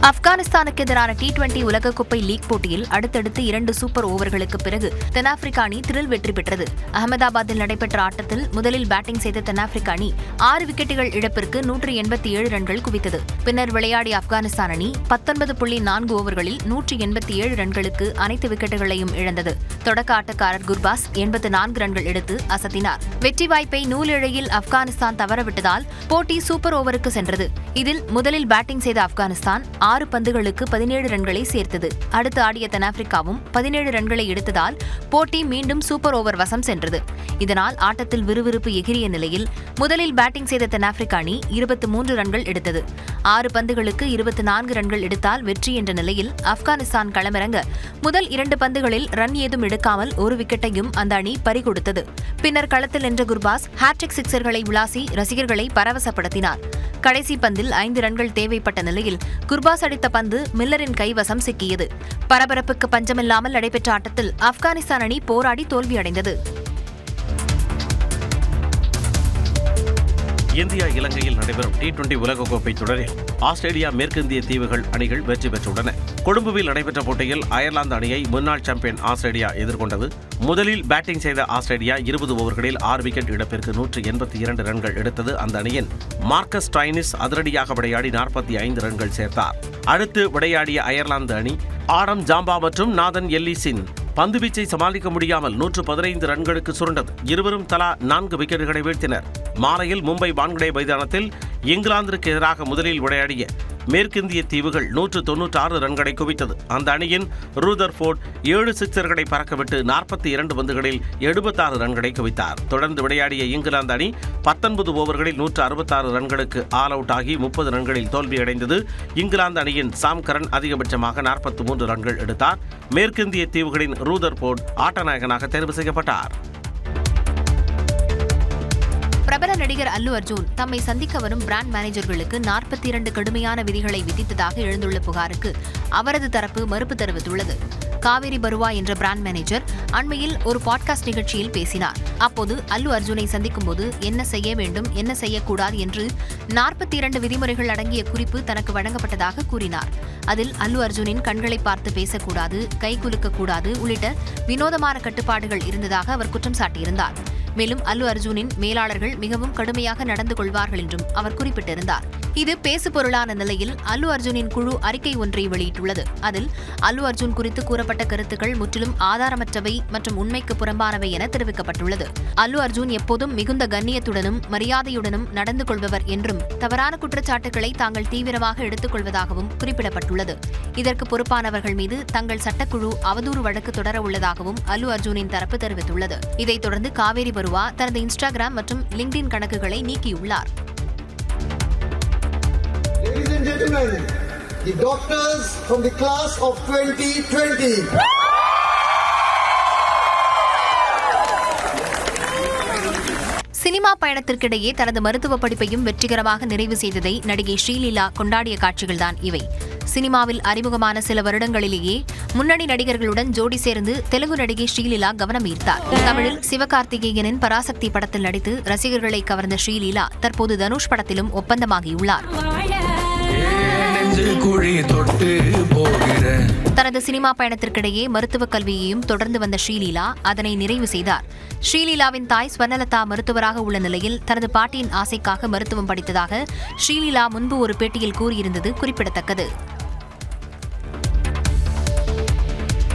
ஆப்கானிஸ்தானுக்கு எதிரான T20 உலகக்கோப்பை லீக் போட்டியில் அடுத்தடுத்து 2 சூப்பர் ஓவர்களுக்கு பிறகு தென்னாப்பிரிக்க அணி திரில் வெற்றி பெற்றது. அகமதாபாத்தில் நடைபெற்ற ஆட்டத்தில் முதலில் பேட்டிங் செய்த தென்னாப்பிரிக்க அணி 6 விக்கெட்டுகள் இழப்பிற்கு 187 ரன்கள் குவித்தது. பின்னர் விளையாடிய ஆப்கானிஸ்தான் அணி 19.4 ஓவர்களில் 187 ரன்களுக்கு அனைத்து விக்கெட்டுகளையும் இழந்தது. தொடக்க ஆட்டக்காரர் குர்பாஸ் 84 ரன்கள் எடுத்து அசத்தினார். வெற்றி வாய்ப்பை நூலிழையில் ஆப்கானிஸ்தான் தவறவிட்டதால் போட்டி சூப்பர் ஓவருக்கு சென்றது. இதில் முதலில் பேட்டிங் செய்த ஆப்கானிஸ்தான் 6 பந்துகளுக்கு 17 ரன்களை சேர்த்தது. அடுத்து ஆடிய தென்னாப்பிரிக்காவும் 17 ரன்களை எடுத்ததால் போட்டி மீண்டும் சூப்பர் ஓவர் வசம் சென்றது. இதனால் ஆட்டத்தில் விறுவிறுப்பு எகிரிய நிலையில் முதலில் பேட்டிங் செய்த தென்னாப்பிரிக்க அணி 23 ரன்கள் எடுத்தது. 6 பந்துகளுக்கு 24 ரன்கள் எடுத்தால் வெற்றி என்ற நிலையில் ஆப்கானிஸ்தான் களமிறங்க முதல் 2 பந்துகளில் ரன் ஏதும் எடுக்காமல் ஒரு விக்கெட்டையும் அந்த அணி பறிகொடுத்தது. பின்னர் களத்தில் நின்ற குர்பாஸ் ஹாட்ரிக் சிக்சர்களை விளாசி ரசிகர்களை பரவசப்படுத்தினார். கடைசி பந்தில் 5 ரன்கள் தேவைப்பட்ட நிலையில் குர்பாஸ் அடித்த பந்து மில்லரின் கைவசம் சிக்கியது. பரபரப்புக்கு பஞ்சமில்லாமல் நடைபெற்ற ஆட்டத்தில் ஆப்கானிஸ்தான் அணி போராடி தோல்வியடைந்தது. இந்தியா இலங்கையில் நடைபெறும் T20 உலகக்கோப்பை தொடரில் ஆஸ்திரேலியா மேற்கிந்திய தீவுகள் அணிகள் வெற்றி பெற்றுள்ளன. கொழும்புவில் நடைபெற்ற போட்டியில் அயர்லாந்து அணியை முன்னாள் சாம்பியன் ஆஸ்திரேலியா எதிர்கொண்டது. முதலில் பேட்டிங் செய்த ஆஸ்திரேலியா 20 ஓவர்களில் 6 விக்கெட் இழப்பிற்கு 182 ரன்கள் எடுத்தது. அந்த அணியின் மார்க்கஸ் ஸ்டாய்னிஸ் அதிரடியாக விளையாடி 45 ரன்கள் சேர்த்தார். அடுத்து விளையாடிய அயர்லாந்து அணி ஆடம் ஜாம்பா மற்றும் நாதன் எல்லிசின் பந்துவீச்சை சமாளிக்க முடியாமல் 115 ரன்களுக்கு சுருண்டது. இருவரும் தலா 4 விக்கெட்டுகளை வீழ்த்தினர். மாலையில் மும்பை வான்கடே மைதானத்தில் இங்கிலாந்திற்கு எதிராக முதலில் விளையாடிய மேற்கிந்திய தீவுகள் 196 ரன்களை குவித்தது. அந்த அணியின் ரூதர்ஃபோர்ட் 7 சிக்சர்களை பறக்கவிட்டு 42 பந்துகளில் 76 ரன்களை குவித்தார். தொடர்ந்து விளையாடிய இங்கிலாந்து அணி 19 ஓவர்களில் 166 ரன்களுக்கு ஆல் அவுட் ஆகி 30 ரன்களில் தோல்வியடைந்தது. இங்கிலாந்து அணியின் சாம் கரன் அதிகபட்சமாக 43 ரன்கள் எடுத்தார். மேற்கிந்திய தீவுகளின் ரூதர்ஃபோர்ட் ஆட்டநாயகனாக தேர்வு செய்யப்பட்டார். பிரபல நடிகர் அல்லு அர்ஜுன் தம்மை சந்திக்க வரும் பிராண்ட் மேனேஜர்களுக்கு 42 கடுமையான விதிகளை விதித்ததாக எழுந்துள்ள புகாருக்கு அவரது தரப்பு மறுப்பு தெரிவித்துள்ளது. காவேரி பருவா என்ற பிராண்ட் மேனேஜர் அண்மையில் ஒரு பாட்காஸ்ட் நிகழ்ச்சியில் பேசினார். அப்போது அல்லு அர்ஜுனை சந்திக்கும் போது என்ன செய்ய வேண்டும், என்ன செய்யக்கூடாது என்று 42 விதிமுறைகள் அடங்கிய குறிப்பு தனக்கு வழங்கப்பட்டதாக கூறினார். அதில் அல்லு அர்ஜுனின் கண்களை பார்த்து பேசக்கூடாது, கை குலுக்கக்கூடாது உள்ளிட்ட வினோதமான கட்டுப்பாடுகள் இருந்ததாக அவர் குற்றம் சாட்டியிருந்தார். மேலும் அல்லு அர்ஜுனின் மேலாளர்கள் மிகவும் கடுமையாக நடந்து கொள்வார்கள் என்றும் அவர் குறிப்பிட்டிருந்தார். இது பேசுபொருளான நிலையில் அல்லு அர்ஜுனின் குழு அறிக்கை ஒன்றை வெளியிட்டுள்ளது. அதில் அல்லு அர்ஜுன் குறித்து கூறப்பட்ட கருத்துக்கள் முற்றிலும் ஆதாரமற்றவை மற்றும் உண்மைக்கு புறம்பானவை என தெரிவிக்கப்பட்டுள்ளது. அல்லு அர்ஜுன் எப்போதும் மிகுந்த கண்ணியத்துடனும் மரியாதையுடனும் நடந்து கொள்பவர் என்றும் தவறான குற்றச்சாட்டுகளை தாங்கள் தீவிரமாக எடுத்துக் கொள்வதாகவும் குறிப்பிடப்பட்டுள்ளது. இதற்கு பொறுப்பானவர்கள் மீது தங்கள் சட்டக்குழு அவதூறு வழக்கு தொடர உள்ளதாகவும் அல்லு அர்ஜுனின் தரப்பு தெரிவித்துள்ளது. இதைத் தொடர்ந்து காவேரி பருவா தனது இன்ஸ்டாகிராம் மற்றும் லிங்க்டின் கணக்குகளை நீக்கியுள்ளார். Ladies and gentlemen, the doctors from the class of 2020. Cinema பயணத்திற்கிடையே தனது மருத்துவ படிப்பையும் வெற்றிகரமாக நிறைவு செய்ததை நடிகை ஸ்ரீலீலா கொண்டாடிய காட்சிகள்தான் இவை. சினிமாவில் அறிமுகமான சில வருடங்களிலேயே முன்னணி நடிகர்களுடன் ஜோடி சேர்ந்து தெலுங்கு நடிகை ஸ்ரீலீலா கவனம் ஈர்த்தார். தமிழில் சிவகார்த்திகேயனின் பராசக்தி படத்தில் நடித்து ரசிகர்களை கவர்ந்த ஸ்ரீலீலா தற்போது தனுஷ் படத்திலும் ஒப்பந்தமாகியுள்ளார். தனது சினிமா பயணத்திற்கிடையே மருத்துவக் கல்வியையும் தொடர்ந்து வந்த ஸ்ரீலீலா அதனை நிறைவு செய்தார். ஸ்ரீலீலாவின் தாய் ஸ்வர்ணலதா மருத்துவராக உள்ள நிலையில் தனது பாட்டியின் ஆசைக்காக மருத்துவம் படித்ததாக ஸ்ரீலீலா முன்பு ஒரு பேட்டியில் கூறியிருந்தது குறிப்பிடத்தக்கது.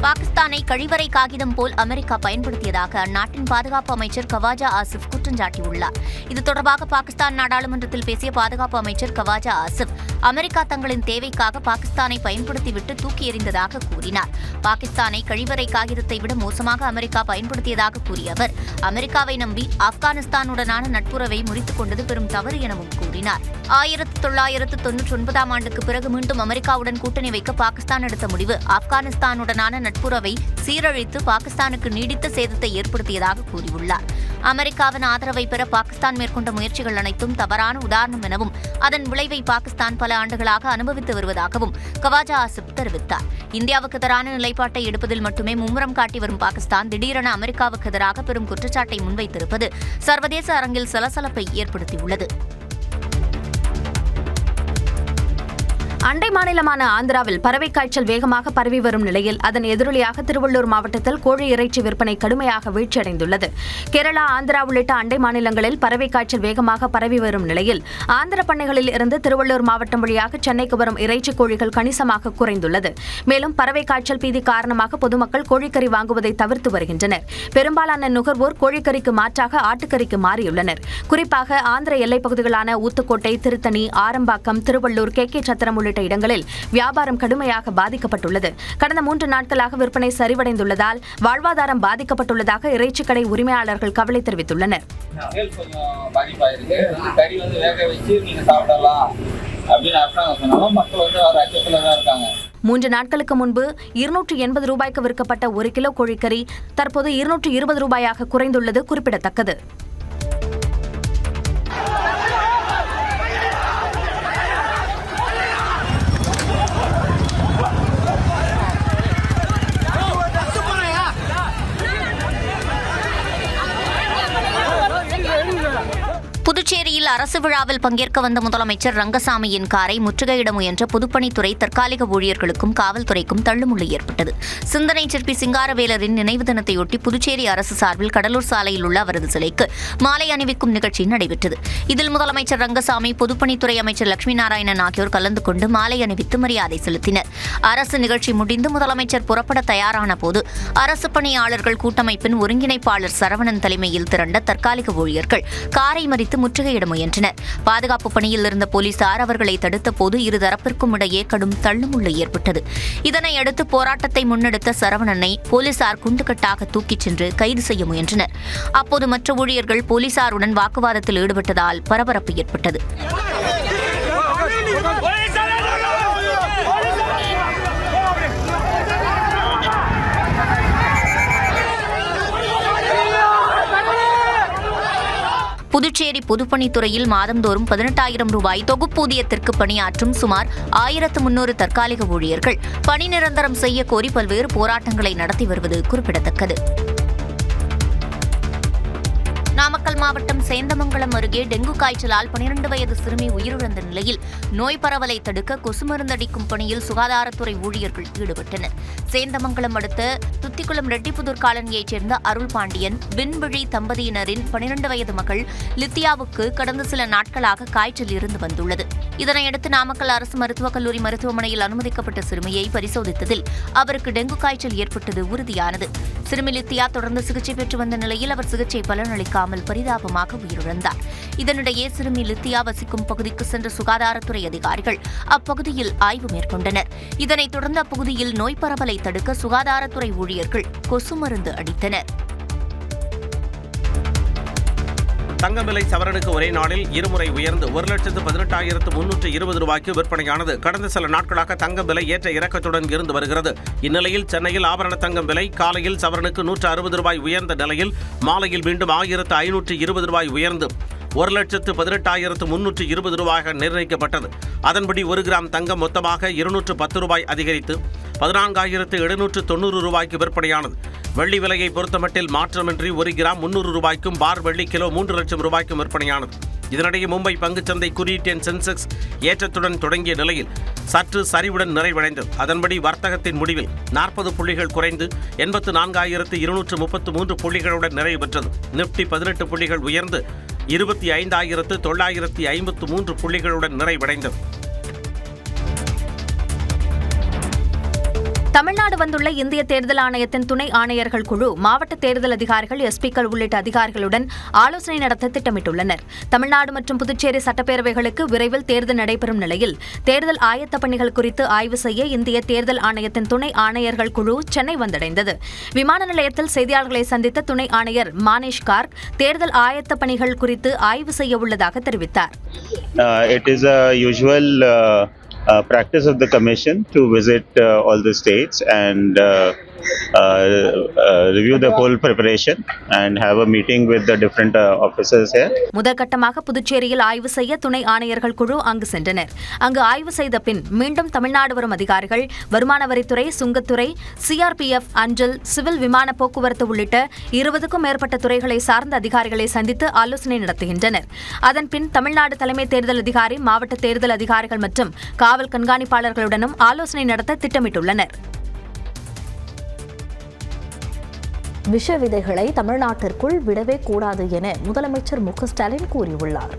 பாகிஸ்தானை கழிவறை காகிதம் போல் அமெரிக்கா பயன்படுத்தியதாக அந்நாட்டின் பாதுகாப்பு அமைச்சர் கவாஜா ஆசிப் குற்றம் சாட்டியுள்ளார். இது தொடர்பாக பாகிஸ்தான் நாடாளுமன்றத்தில் பேசிய பாதுகாப்பு அமைச்சர் கவாஜா ஆசிப் அமெரிக்கா தங்களின் தேவைக்காக பாகிஸ்தானை பயன்படுத்திவிட்டு தூக்கி எறிந்ததாக கூறினார். பாகிஸ்தானை கழிவறை காகிதத்தை விட மோசமாக அமெரிக்கா பயன்படுத்தியதாக கூறிய அவர் அமெரிக்காவை நம்பி ஆப்கானிஸ்தானுடனான நட்புறவை முறித்துக் கொண்டது பெரும் தவறு எனவும் கூறினார். 1999 ஆண்டுக்கு பிறகு மீண்டும் அமெரிக்காவுடன் கூட்டணி வைக்க பாகிஸ்தான் எடுத்த முடிவு ஆப்கானிஸ்தானுடனான நட்புறவை சீரழித்து பாகிஸ்தானுக்கு நீடித்த சேதத்தை ஏற்படுத்தியதாக கூறியுள்ளார். அமெரிக்காவின் ஆதரவை பெற பாகிஸ்தான் மேற்கொண்ட முயற்சிகள் அனைத்தும் தவறான உதாரணம் எனவும் அதன் விளைவை பாகிஸ்தான் பல ஆண்டுகளாக அனுபவித்து வருவதாகவும் கவாஜா ஆசிப் தெரிவித்தார். இந்தியாவுக்கு எதிரான நிலைப்பாட்டை எடுப்பதில் மட்டுமே மும்முரம் காட்டி வரும் பாகிஸ்தான் திடீரென அமெரிக்காவுக்கு எதிராக பெரும் குற்றச்சாட்டை முன்வைத்திருப்பது சர்வதேச அரங்கில் சலசலப்பை ஏற்படுத்தியுள்ளது. அண்டை மாநிலமான ஆந்திராவில் பறவை காய்ச்சல் வேகமாக பரவி வரும் நிலையில் அதன் எதிரொலியாக திருவள்ளூர் மாவட்டத்தில் கோழி இறைச்சி விற்பனை கடுமையாக வீழ்ச்சியடைந்துள்ளது. கேரளா, ஆந்திரா உள்ளிட்ட அண்டை மாநிலங்களில் பறவை காய்ச்சல் வேகமாக பரவி வரும் நிலையில் ஆந்திர பண்ணைகளில் இருந்து திருவள்ளூர் மாவட்டம் வழியாக சென்னைக்கு வரும் இறைச்சி கோழிகள் கணிசமாக குறைந்துள்ளது. மேலும் பறவை காய்ச்சல் பீதி காரணமாக பொதுமக்கள் கோழிக்கறி வாங்குவதை தவிர்த்து வருகின்றனர். பெரும்பாலான நுகர்வோர் கோழிக்கறிக்கு மாற்றாக ஆட்டுக்கறிக்கு மாறியுள்ளனர். குறிப்பாக ஆந்திர எல்லைப் பகுதிகளான ஊத்துக்கோட்டை, திருத்தணி, ஆரம்பாக்கம், திருவள்ளூர், கே சத்திரம் உள்ளிட்ட இடங்களில் வியாபாரம் கடுமையாக பாதிக்கப்பட்டுள்ளது. கடந்த 3 நாட்களாக விற்பனை சரிவடைந்துள்ளதால் வாழ்வாதாரம் பாதிக்கப்பட்டுள்ளதாக இறைச்சிக்கடை உரிமையாளர்கள் கவலை தெரிவித்துள்ளனர். 3 நாட்களுக்கு முன்பு 280 ரூபாய்க்கு விற்கப்பட்ட 1 கிலோ கோழிக்கறி தற்போது 220 ரூபாயாக குறைந்துள்ளது குறிப்பிடத்தக்கது. புதுச்சேரியில் அரசு விழாவில் பங்கேற்க வந்த முதலமைச்சர் ரங்கசாமியின் காரை முற்றுகையிட முயன்ற பொதுப்பணித்துறை தற்காலிக ஊழியர்களுக்கும் காவல்துறைக்கும் தள்ளுமுள்ளு ஏற்பட்டது. சிந்தனை சிற்பி சிங்காரவேலரின் நினைவு தினத்தையொட்டி புதுச்சேரி அரசு சார்பில் கடலூர் சாலையில் உள்ள அவரது சிலைக்கு மாலை அணிவிக்கும் நிகழ்ச்சி நடைபெற்றது. இதில் முதலமைச்சர் ரங்கசாமி, பொதுப்பணித்துறை அமைச்சர் லட்சுமி நாராயணன் ஆகியோர் கலந்து கொண்டு மாலை அணிவித்து மரியாதை செலுத்தினர். அரசு நிகழ்ச்சி முடிந்து முதலமைச்சர் புறப்பட தயாரான போது அரசு பணியாளர்கள் கூட்டமைப்பின் ஒருங்கிணைப்பாளர் சரவணன் தலைமையில் திரண்ட தற்காலிக ஊழியர்கள் காரை மறித்து முற்றுகையிட முயன்றனர். பாதுகாப்பு பணியில் இருந்த போலீசார் அவர்களை தடுத்த போது இருதரப்பிற்கும் இடையே கடும் தள்ளுமுள்ளு ஏற்பட்டது. இதனையடுத்து போராட்டத்தை முன்னெடுத்த சரவணனை போலீசார் குண்டுகட்டாக தூக்கிச் சென்று கைது செய்ய முயன்றனர். அப்போது மற்ற ஊழியர்கள் போலீசாருடன் வாக்குவாதத்தில் ஈடுபட்டதால் பரபரப்பு ஏற்பட்டது. புதுச்சேரி பொதுப்பணித்துறையில் மாதந்தோறும் 18,000 ரூபாய் தொகுப்பூதியத்திற்கு பணியாற்றும் சுமார் 1,300 தற்காலிக ஊழியர்கள் பணி நிரந்தரம் செய்ய கோரி பல்வேறு போராட்டங்களை நடத்தி வருவது குறிப்பிடத்தக்கது. நாமக்கல் மாவட்டம் சேந்தமங்கலம் அருகே டெங்கு காய்ச்சலால் 12 வயது சிறுமி உயிரிழந்த நிலையில் நோய் பரவலை தடுக்க கொசு மருந்தடிக்கும் பணியில் சுகாதாரத்துறை ஊழியர்கள் ஈடுபட்டனர். சேந்தமங்கலம் அடுத்த துத்திக்குளம் ரெட்டிப்புதூர் காலனியைச் சேர்ந்த அருள் பாண்டியன் விண்வழி தம்பதியினரின் 12 வயது மகள் லித்தியாவுக்கு கடந்த சில நாட்களாக காய்ச்சல் இருந்து வந்துள்ளது. இதனையடுத்து நாமக்கல் அரசு மருத்துவக் கல்லூரி மருத்துவமனையில் அனுமதிக்கப்பட்ட சிறுமியை பரிசோதித்ததில் அவருக்கு டெங்கு காய்ச்சல் ஏற்பட்டது உறுதியானது. சிறுமி லித்தியா தொடர்ந்து சிகிச்சை பெற்று வந்த நிலையில் அவர் சிகிச்சை பலனளிக்காமல் பரிதாபமாக உயிரிழந்தார். இதனிடையே சிறுமி லித்தியா வசிக்கும் பகுதிக்கு சென்ற சுகாதாரத்துறை அதிகாரிகள் அப்பகுதியில் ஆய்வு மேற்கொண்டனர். இதனைத் தொடர்ந்து அப்பகுதியில் நோய் பரவலை தடுக்க சுகாதாரத்துறை ஊழியர்கள் கொசு மருந்து அடித்தனர். தங்கம் விலை சவரனுக்கு ஒரே நாளில் இருமுறை உயர்ந்து 1,18,320 ரூபாய்க்கு விற்பனையானது. கடந்த சில நாட்களாக தங்கம் விலை ஏற்ற இறக்கத்துடன் இருந்து வருகிறது. இந்நிலையில் சென்னையில் ஆபரண தங்கம் விலை காலையில் சவரனுக்கு 160 ரூபாய் உயர்ந்த நிலையில் மாலையில் மீண்டும் 1,520 ரூபாய் உயர்ந்து 1,18,320 ரூபாயாக நிர்ணயிக்கப்பட்டது. அதன்படி 1 கிராம் தங்கம் மொத்தமாக 210 ரூபாய் அதிகரித்து 14,790 ரூபாய்க்கு விற்பனையானது. வெள்ளி விலையை பொறுத்தமட்டில் மாற்றமின்றி 1 கிராம் 300 ரூபாய்க்கும் பார் வெள்ளி கிலோ 3 லட்சம் ரூபாய்க்கும் விற்பனையானது. இதனிடையே மும்பை பங்குச்சந்தை குறியீட்டெண் சென்செக்ஸ் ஏற்றத்துடன் தொடங்கிய நிலையில் சற்று சரிவுடன் நிறைவடைந்தது. அதன்படி வர்த்தகத்தின் முடிவில் 40 புள்ளிகள் குறைந்து 84,233 புள்ளிகளுடன் நிறைவு பெற்றது. நிப்டி 18 புள்ளிகள் உயர்ந்து 25,953 புள்ளிகளுடன் நிறைவடைந்தது. தமிழ்நாடு வந்துள்ள இந்திய தேர்தல் ஆணையத்தின் துணை ஆணையர்கள் குழு மாவட்ட தேர்தல் அதிகாரிகள், எஸ்பிக்கள் உள்ளிட்ட அதிகாரிகளுடன் ஆலோசனை நடத்த திட்டமிட்டுள்ளனர். தமிழ்நாடு மற்றும் புதுச்சேரி சட்டப்பேரவைகளுக்கு விரைவில் தேர்தல் நடைபெறும் நிலையில் தேர்தல் ஆயத்த பணிகள் குறித்து ஆய்வு செய்ய இந்திய தேர்தல் ஆணையத்தின் துணை ஆணையர்கள் குழு சென்னை வந்தடைந்தது. விமான நிலையத்தில் செய்தியாளர்களை சந்தித்த துணை ஆணையர் மானேஷ் கார்க் தேர்தல் ஆயத்த பணிகள் குறித்து ஆய்வு செய்ய உள்ளதாக தெரிவித்தார். Practice of the commission to visit all the states and review the whole preparation and have a meeting with the different officers here. முதற்கட்டமாக புதுச்சேரியில் ஆய்வு செய்ய துணை ஆணையர்கள் குழு அங்கு சென்றனர். அங்கு ஆய்வு செய்த பின் மீண்டும் தமிழ்நாடு வரும் அதிகாரிகள் வருமான வரித்துறை, சுங்கத்துறை, சிஆர்பிஎஃப், அஞ்சல், சிவில் விமான போக்குவரத்து உள்ளிட்ட 20க்கும் மேற்பட்ட துறைகளை சார்ந்த அதிகாரிகளை சந்தித்து ஆலோசனை நடத்துகின்றனர். அதன்பின் தமிழ்நாடு தலைமை தேர்தல் அதிகாரி, மாவட்ட தேர்தல் அதிகாரிகள் மற்றும் காவல் கண்காணிப்பாளர்களுடனும் ஆலோசனை நடத்த திட்டமிட்டுள்ளனர். விஷ விதைகளை தமிழ்நாட்டிற்குள் விடவே கூடாது என முதலமைச்சர் மு.க.ஸ்டாலின் கூறியுள்ளார்.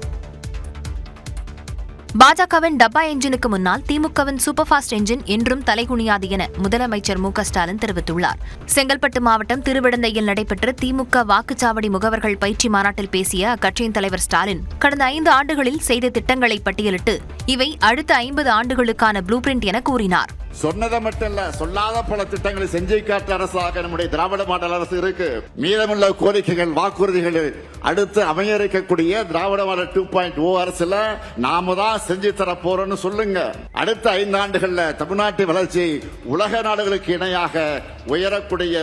பாஜகவின் டப்பா என்ஜினுக்கு முன்னால் திமுகவின் சூப்பர் ஃபாஸ்ட் என்ஜின் என்றும் தலைகுனியாது என முதலமைச்சர் மு.க.ஸ்டாலின் தெரிவித்துள்ளார். செங்கல்பட்டு மாவட்டம் திருவிடந்தையில் நடைபெற்ற திமுக வாக்குச்சாவடி முகவர்கள் பயிற்சி மாநாட்டில் பேசிய அக்கட்சியின் தலைவர் ஸ்டாலின், கடந்த 5 ஆண்டுகளில் செய்த திட்டங்களை பட்டியலிட்டு இவை அடுத்த 50 ஆண்டுகளுக்கான ப்ளூ பிரிண்ட் என கூறினார். சொன்னதை மட்டும் இல்ல, சொல்லாத பல திட்டங்களை செஞ்சு காட்ட அரசாக நம்முடைய திராவிட மாடல் அரசு இருக்கு. மீதமுள்ள கோரிக்கைகள், வாக்குறுதிகள் அடுத்து அமைய இருக்கக்கூடிய திராவிட மாடல் 2.0 அரசுல நாம தான் செஞ்சு தர போறோம்னு சொல்லுங்க. அடுத்த 5 ஆண்டுகள்ல தமிழ்நாட்டு வளர்ச்சி உலக நாடுகளுக்கு இணையாக உயரக்கூடிய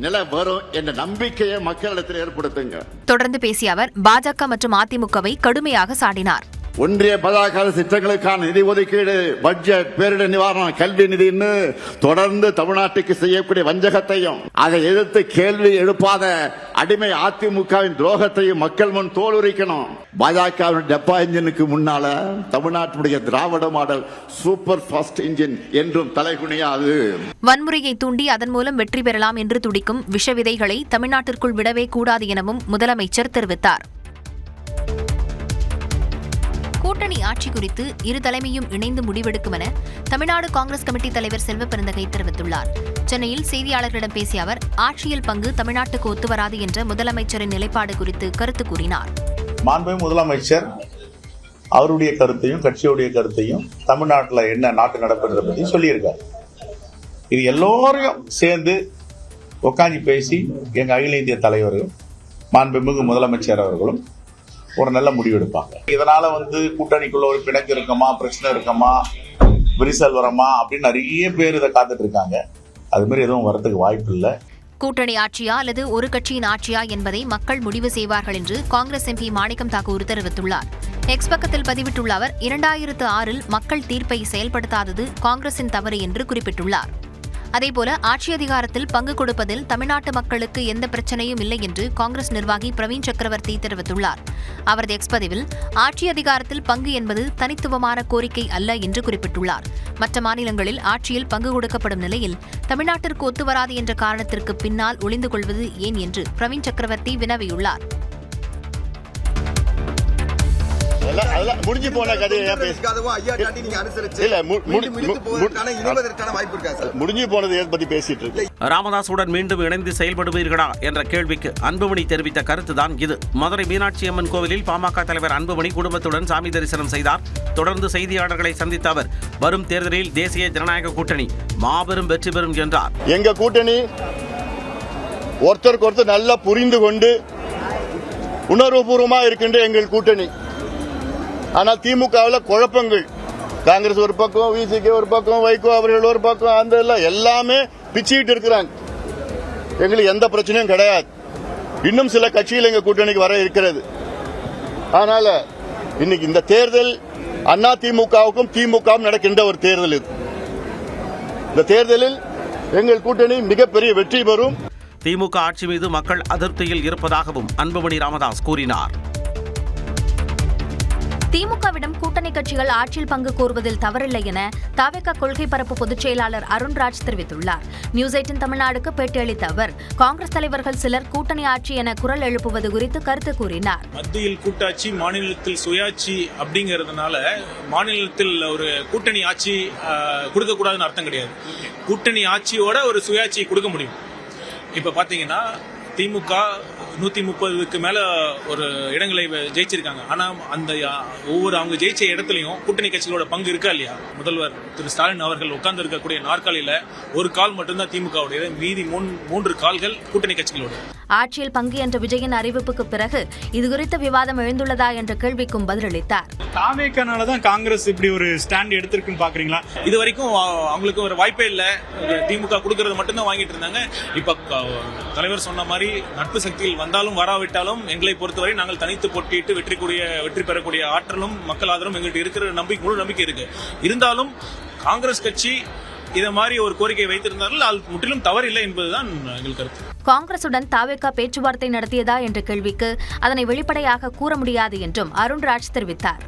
நிலை வரும் என்ற நம்பிக்கையை மக்களிடத்தில் ஏற்படுத்துங்க. தொடர்ந்து பேசிய அவர் பாஜக மற்றும் அதிமுகவை கடுமையாக சாடினார். ஒன்றிய பாஜக திட்டங்களுக்கான நிதி ஒதுக்கீடு, பட்ஜெட், பேரிடர் நிவாரணம், கல்வி நிதின்னு தொடர்ந்து தமிழ்நாட்டுக்கு செய்யக்கூடிய வஞ்சகத்தையும் அதை எதிர்த்து கேள்வி எழுப்பாத அடிமை அதிமுகவின் துரோகத்தையும் மக்கள் முன் தோலுரிக்கணும். பாஜகவின் டப்பா இன்ஜினுக்கு முன்னால தமிழ்நாட்டுடைய திராவிட மாடல் சூப்பர் ஃபாஸ்ட் இன்ஜின் என்றும் தலைகுனியாது. வன்முறையை தூண்டி அதன் மூலம் வெற்றி பெறலாம் என்று துடிக்கும் விஷ விதைகளை தமிழ்நாட்டிற்குள் விடவே கூடாது எனவும் முதலமைச்சர் தெரிவித்தார். கூட்டணி ஆட்சி குறித்து இரு தலைமையும் இணைந்து முடிவெடுக்கும் என தமிழ்நாடு காங்கிரஸ் கமிட்டி தலைவர் செல்வ பெருந்தகை தெரிவித்துள்ளார். சென்னையில் செய்தியாளர்களிடம் பேசிய அவர், ஆட்சியில் பங்கு தமிழ்நாட்டுக்கு ஒத்துவராது என்ற முதலமைச்சரின் நிலைப்பாடு குறித்து கருத்து கூறினார். மாண்புமிகு முதலமைச்சர் அவருடைய கருத்தையும் கட்சியுடைய கருத்தையும் தமிழ்நாட்டில் என்ன நாட்டு நடப்புறதை பற்றி சொல்லியிருக்காரு. இது எல்லோரையும் சேர்ந்து உட்காந்து பேசி எங்கள் அகில இந்திய தலைவர்கள், மாண்புமிகு முதலமைச்சர் அவர்களும் ஒரு நல்ல முடிவு எடுப்பாங்க. இதனால கூட்டணிக்குள்ள ஒரு பிணக்கு இருக்குமா, பிரச்சனை இருக்குமா, விரிசல் வரமா அப்படின்னு நிறைய பேர் இதை காத்துட்டு இருக்காங்க. அது மாதிரி எதுவும் வரதுக்கு வாய்ப்பு இல்லை. கூட்டணி ஆட்சியா அல்லது ஒரு கட்சியின் ஆட்சியா என்பதை மக்கள் முடிவு செய்வார்கள் என்று காங்கிரஸ் எம்பி மாணிக்கம் தாக்கூர் தெரிவித்துள்ளார். எக்ஸ் பக்கத்தில் பதிவிட்டுள்ள அவர், 2006இல் மக்கள் தீர்ப்பை செயல்படுத்தாதது காங்கிரசின் தவறு என்று குறிப்பிட்டுள்ளார். அதேபோல ஆட்சி அதிகாரத்தில் பங்கு கொடுப்பதில் தமிழ்நாட்டு மக்களுக்கு எந்த பிரச்சனையும் இல்லை என்று காங்கிரஸ் நிர்வாகி பிரவீன் சக்கரவர்த்தி தெரிவித்துள்ளார். அவரது எக்ஸ் பதிவில் ஆட்சி அதிகாரத்தில் பங்கு என்பது தனித்துவமான கோரிக்கை அல்ல என்று குறிப்பிட்டுள்ளார். மற்ற மாநிலங்களில் ஆட்சியில் பங்கு கொடுக்கப்படும் நிலையில் தமிழ்நாட்டிற்கு ஒத்துவராது என்ற காரணத்திற்கு பின்னால் ஒளிந்து கொள்வது ஏன் என்று பிரவீன் சக்கரவர்த்தி வினவியுள்ளார். முடிஞ்சு போன முடிஞ்சு போனது பத்தி பேசிட்டு இருக்கு. ராமதாசுடன் மீண்டும் இணைந்து செயல்படுவீர்களா என்ற கேள்விக்கு அன்புமணி தெரிவித்த கருத்துதான் இது. மதுரை மீனாட்சி அம்மன் கோவிலில் பாமக தலைவர் அன்புமணி குடும்பத்துடன் சாமி தரிசனம் செய்தார். தொடர்ந்து செய்தியாளர்களை சந்தித்த அவர் வரும் தேர்தலில் தேசிய ஜனநாயக கூட்டணி மாபெரும் வெற்றி பெறும் என்றார். எங்க கூட்டணி ஒருத்தருக்கு ஒருத்தர் நல்லா புரிந்து கொண்டு உணர்வுபூர்வமா இருக்கின்ற எங்கள் கூட்டணி. ஆனால் திமுகவில் குழப்பங்கள், காங்கிரஸ் ஒரு பக்கம், விசிகே ஒரு பக்கம், வைகோ அவர்கள் ஒரு பக்கம், அந்த எல்லாமே பிச்சுக்கிட்டு இருக்கிறாங்க. எங்களுக்கு எந்த பிரச்சனையும் கிடையாது. இன்னும் சில கட்சிகள் எங்க கூட்டணிக்கு வர இருக்கிறது. அதனால இன்னைக்கு இந்த தேர்தல் அண்ணா திமுகவுக்கும் திமுகவும் நடக்கின்ற ஒரு தேர்தல் இது. இந்த தேர்தலில் எங்கள் கூட்டணி மிகப்பெரிய வெற்றி பெறும். திமுக ஆட்சி மீது மக்கள் அதிருப்தியில் இருப்பதாகவும் அன்புமணி ராமதாஸ் கூறினார். திமுகவிடம் கூட்டணி கட்சிகள் ஆட்சியில் பங்கு கோருவதில் தவறில்லை என தவிக கொள்கை பரப்பு பொதுச் செயலாளர் அருண்ராஜ் தெரிவித்துள்ளார். நியூஸ் 18 தமிழ்நாடுக்கு பேட்டியளித்த அவர் காங்கிரஸ் தலைவர்கள் சிலர் கூட்டணி ஆட்சி என குரல் எழுப்புவது குறித்து கருத்து கூறினார். மத்தியில் கூட்டாட்சி, மாநிலத்தில் சுயாட்சி அப்படிங்கறதுனால மாநிலத்தில் ஒரு கூட்டணி ஆட்சி கொடுக்கக்கூடாதுன்னு அர்த்தம் கிடையாது. கூட்டணி ஆட்சியோட ஒரு சுயாட்சி கொடுக்க முடியும். இப்ப பாத்தீங்கன்னா திமுக 130க்கு மேல ஒரு இடங்களை ஜெயிச்சிருக்காங்க. ஆனா அந்த ஒவ்வொரு அவங்க ஜெயிச்ச இடத்துலயும் கூட்டணி கட்சிகளோட பங்கு இருக்கா இல்லையா? முதல்வர் திரு ஸ்டாலின் அவர்கள் உட்கார்ந்து இருக்கக்கூடிய நாற்காலியில ஒரு கால் மட்டும்தான் திமுகவுடைய, மீதி 3 கால்கள் கூட்டணி கட்சிகளோட. ஆட்சியில் பங்கு என்ற விஜயின் அறிவிப்புக்கு பிறகு இதுகுறித்த விவாதம் எழுந்துள்ளதா என்ற கேள்விக்கும் பதிலளித்தார். தாவேக்கானாலதான் காங்கிரஸ் இப்படி ஒரு ஸ்டாண்ட் எடுத்திருக்குன்னு பாக்குறீங்களா? இது வரைக்கும் அவங்களுக்கு ஒரு வாய்ப்பே இல்ல. திமுக கொடுக்கறது மட்டும்தான் வாங்கிட்டு இருந்தாங்க. இப்ப தலைவர் சொன்ன மாதிரி நட்பு சக்தியில் வந்தாலும் வராவிட்டாலும் எங்களை பொறுத்தவரை நாங்கள் தனித்து போட்டியிட்டு வெற்றி பெறக்கூடிய ஆற்றலும் மக்கள் ஆதரவும் எங்கள்கிட்ட இருக்கிற முழு நம்பிக்கை இருக்கு. இருந்தாலும் காங்கிரஸ் கட்சி இதை மாதிரி ஒரு கோரிக்கை வைத்திருந்தார்கள், அது முற்றிலும் தவறில்லை என்பதுதான் எங்கள் கருத்து. காங்கிரசுடன் தாவேகா பேச்சுவார்த்தை நடத்தியதா என்ற கேள்விக்கு அதனை வெளிப்படையாக கூற முடியாது என்றும் அருண்ராஜ் தெரிவித்தார்.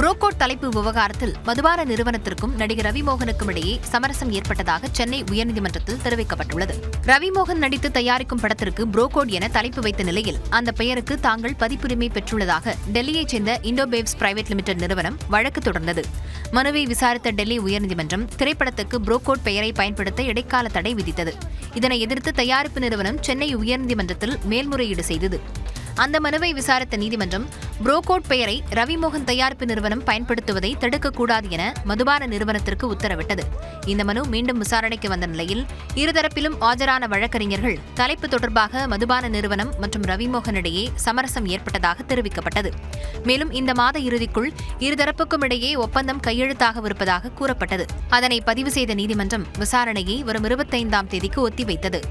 புரோகோட் தலைப்பு விவகாரத்தில் மதுபான நிறுவனத்திற்கும் நடிகர் ரவிமோகனுக்கும் இடையே சமரசம் ஏற்பட்டதாக சென்னை உயர்நீதிமன்றத்தில் தெரிவிக்கப்பட்டுள்ளது. ரவிமோகன் நடித்து தயாரிக்கும் படத்திற்கு புரோகோட் என தலைப்பு வைத்த நிலையில் அந்த பெயருக்கு தாங்கள் பதிப்புரிமை பெற்றுள்ளதாக டெல்லியைச் சேர்ந்த இண்டோபேவ்ஸ் பிரைவேட் லிமிடெட் நிறுவனம் வழக்கு தொடர்ந்தது. மனுவை விசாரித்த டெல்லி உயர்நீதிமன்றம் திரைப்படத்துக்கு புரோகோட் பெயரை பயன்படுத்த இடைக்கால தடை விதித்தது. இதனை எதிர்த்து தயாரிப்பு நிறுவனம் சென்னை உயர்நீதிமன்றத்தில் மேல்முறையீடு செய்தது. அந்த மனுவை விசாரித்த நீதிமன்றம் புரோகோட் பெயரை ரவிமோகன் தயாரிப்பு நிறுவனம் பயன்படுத்துவதை தடுக்கக்கூடாது என மதுபான நிறுவனத்திற்கு உத்தரவிட்டது. இந்த மனு மீண்டும் விசாரணைக்கு வந்த நிலையில் இருதரப்பிலும் ஆஜரான வழக்கறிஞர்கள் தலைப்பு தொடர்பாக மதுபான நிறுவனம் மற்றும் ரவிமோகன் இடையே சமரசம் ஏற்பட்டதாக தெரிவிக்கப்பட்டது. மேலும் இந்த மாத இறுதிக்குள் இருதரப்புக்கும் இடையே ஒப்பந்தம் கையெழுத்தாகவிருப்பதாக கூறப்பட்டது. அதனை பதிவு செய்த நீதிமன்றம் விசாரணையை வரும் 25ஆம் தேதிக்கு ஒத்திவைத்தது.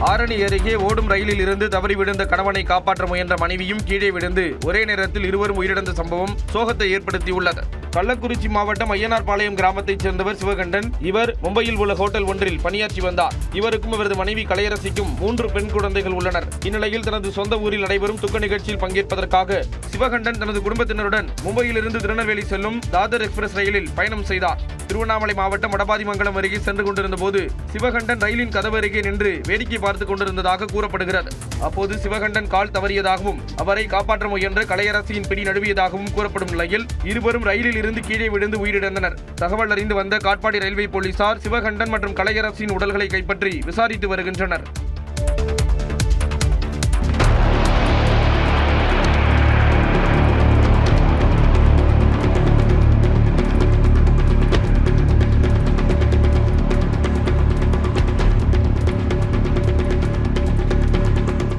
ஆரணி அருகே ஓடும் ரயிலில் இருந்து தவறி விழுந்த கணவனை காப்பாற்ற முயன்ற மனைவியும் கீழே விழுந்து ஒரே நேரத்தில் இருவரும் உயிரிழந்த சம்பவம் சோகத்தை ஏற்படுத்தியுள்ளது. கள்ளக்குறிச்சி மாவட்டம் ஐயனார்பாளையம் கிராமத்தைச் சேர்ந்தவர் சிவகண்டன். இவர் மும்பையில் உள்ள ஹோட்டல் ஒன்றில் பணியாற்றி வந்தார். இவருக்கும் இவரது மனைவி கலையரசிக்கும் 3 பெண் குழந்தைகள் உள்ளனர். இந்நிலையில் தனது சொந்த ஊரில் நடைபெறும் துக்க நிகழ்ச்சியில் பங்கேற்பதற்காக சிவகண்டன் தனது குடும்பத்தினருடன் மும்பையில் இருந்து திருநெல்வேலி செல்லும் தாதர் எக்ஸ்பிரஸ் ரயிலில் பயணம் செய்தார். திருவண்ணாமலை மாவட்டம் வடபாதிமங்கலம் அருகே சென்று கொண்டிருந்த போது சிவகண்டன் ரயிலின் கதவு அருகே நின்று வேடிக்கை பார்த்துக் கொண்டிருந்ததாக கூறப்படுகிறது. அப்போது சிவகண்டன் கால் தவறியதாகவும் அவரை காப்பாற்ற முயன்ற கலையரசியின் பிடி நழுவியதாகவும் கூறப்படும் நிலையில் இருவரும் ரயிலில் இருந்து கீழே விழுந்து உயிரிழந்தனர். தகவல் அறிந்து வந்த காட்பாடி ரயில்வே போலீசார் சிவகண்டன் மற்றும் கலையரசியின் உடல்களை கைப்பற்றி விசாரித்து வருகின்றனர்.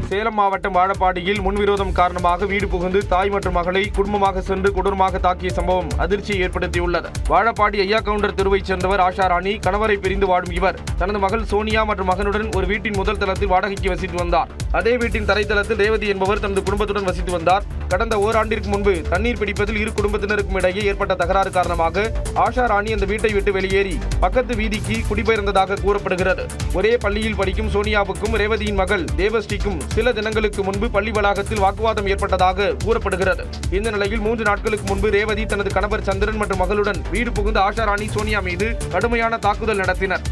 சேலம் சேலம் மாவட்டம் வாழப்பாடியில் முன்விரோதம் காரணமாக வீடு புகுந்து தாய் மற்றும் மகளை குடும்பமாக சென்று கொடூரமாக தாக்கிய சம்பவம் அதிர்ச்சியை ஏற்படுத்தியுள்ளது. வாழப்பாடி ஐயா கவுண்டர் தெருவைச் சேர்ந்தவர் ஆஷா ராணி. கணவரை பிரிந்து வாடும் இவர் தனது மகள் சோனியா மற்றும் மகனுடன் ஒரு வீட்டின் முதல் தளத்தில் வாடகைக்கு வசித்து வந்தார். அதே வீட்டின் தரைத்தளத்தில் ரேவதி என்பவர் தனது குடும்பத்துடன் வசித்து வந்தார். கடந்த ஓராண்டிற்கு முன்பு தண்ணீர் பிடிப்பதில் இரு குடும்பத்தினருக்கும் இடையே ஏற்பட்ட தகராறு காரணமாக ஆஷா ராணி அந்த வீட்டை விட்டு வெளியேறி பக்கத்து வீதிக்கு குடிபெயர்ந்ததாக கூறப்படுகிறது. ஒரே பள்ளியில் படிக்கும் சோனியாவுக்கும் ரேவதியின் மகள் தேவஸ்ரீக்கும் சில தினங்களுக்கு முன்பு பள்ளி வளாகத்தில் வாக்குவாதம் ஏற்பட்டதாக கூறப்படுகிறது. இந்த நிலையில் 3 நாட்களுக்கு முன்பு ரேவதி தனது கணவர் சந்திரன் மற்றும் மகளுடன் வீடு புகுந்த ஆஷா ராணி சோனியா மீது கடுமையான தாக்குதல் நடத்தினர்.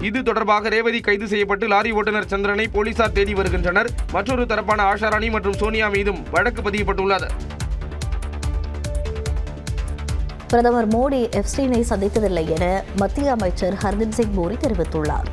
இது தொடர்பாக ரேவதி கைது செய்யப்பட்டு லாரி ஓட்டுநர் சந்திரனை போலீசார் தேடி வருகின்றனர். மற்றொரு தரப்பான ஆஷா ராணி மற்றும் சோனியா மீதும் வழக்கு பதியப்பட்டுள்ளது. பிரதமர் மோடி எப்ஸ்டீனை சந்தித்ததில்லை என மத்திய அமைச்சர் ஹர்தீப் சிங் பூரி தெரிவித்துள்ளார்.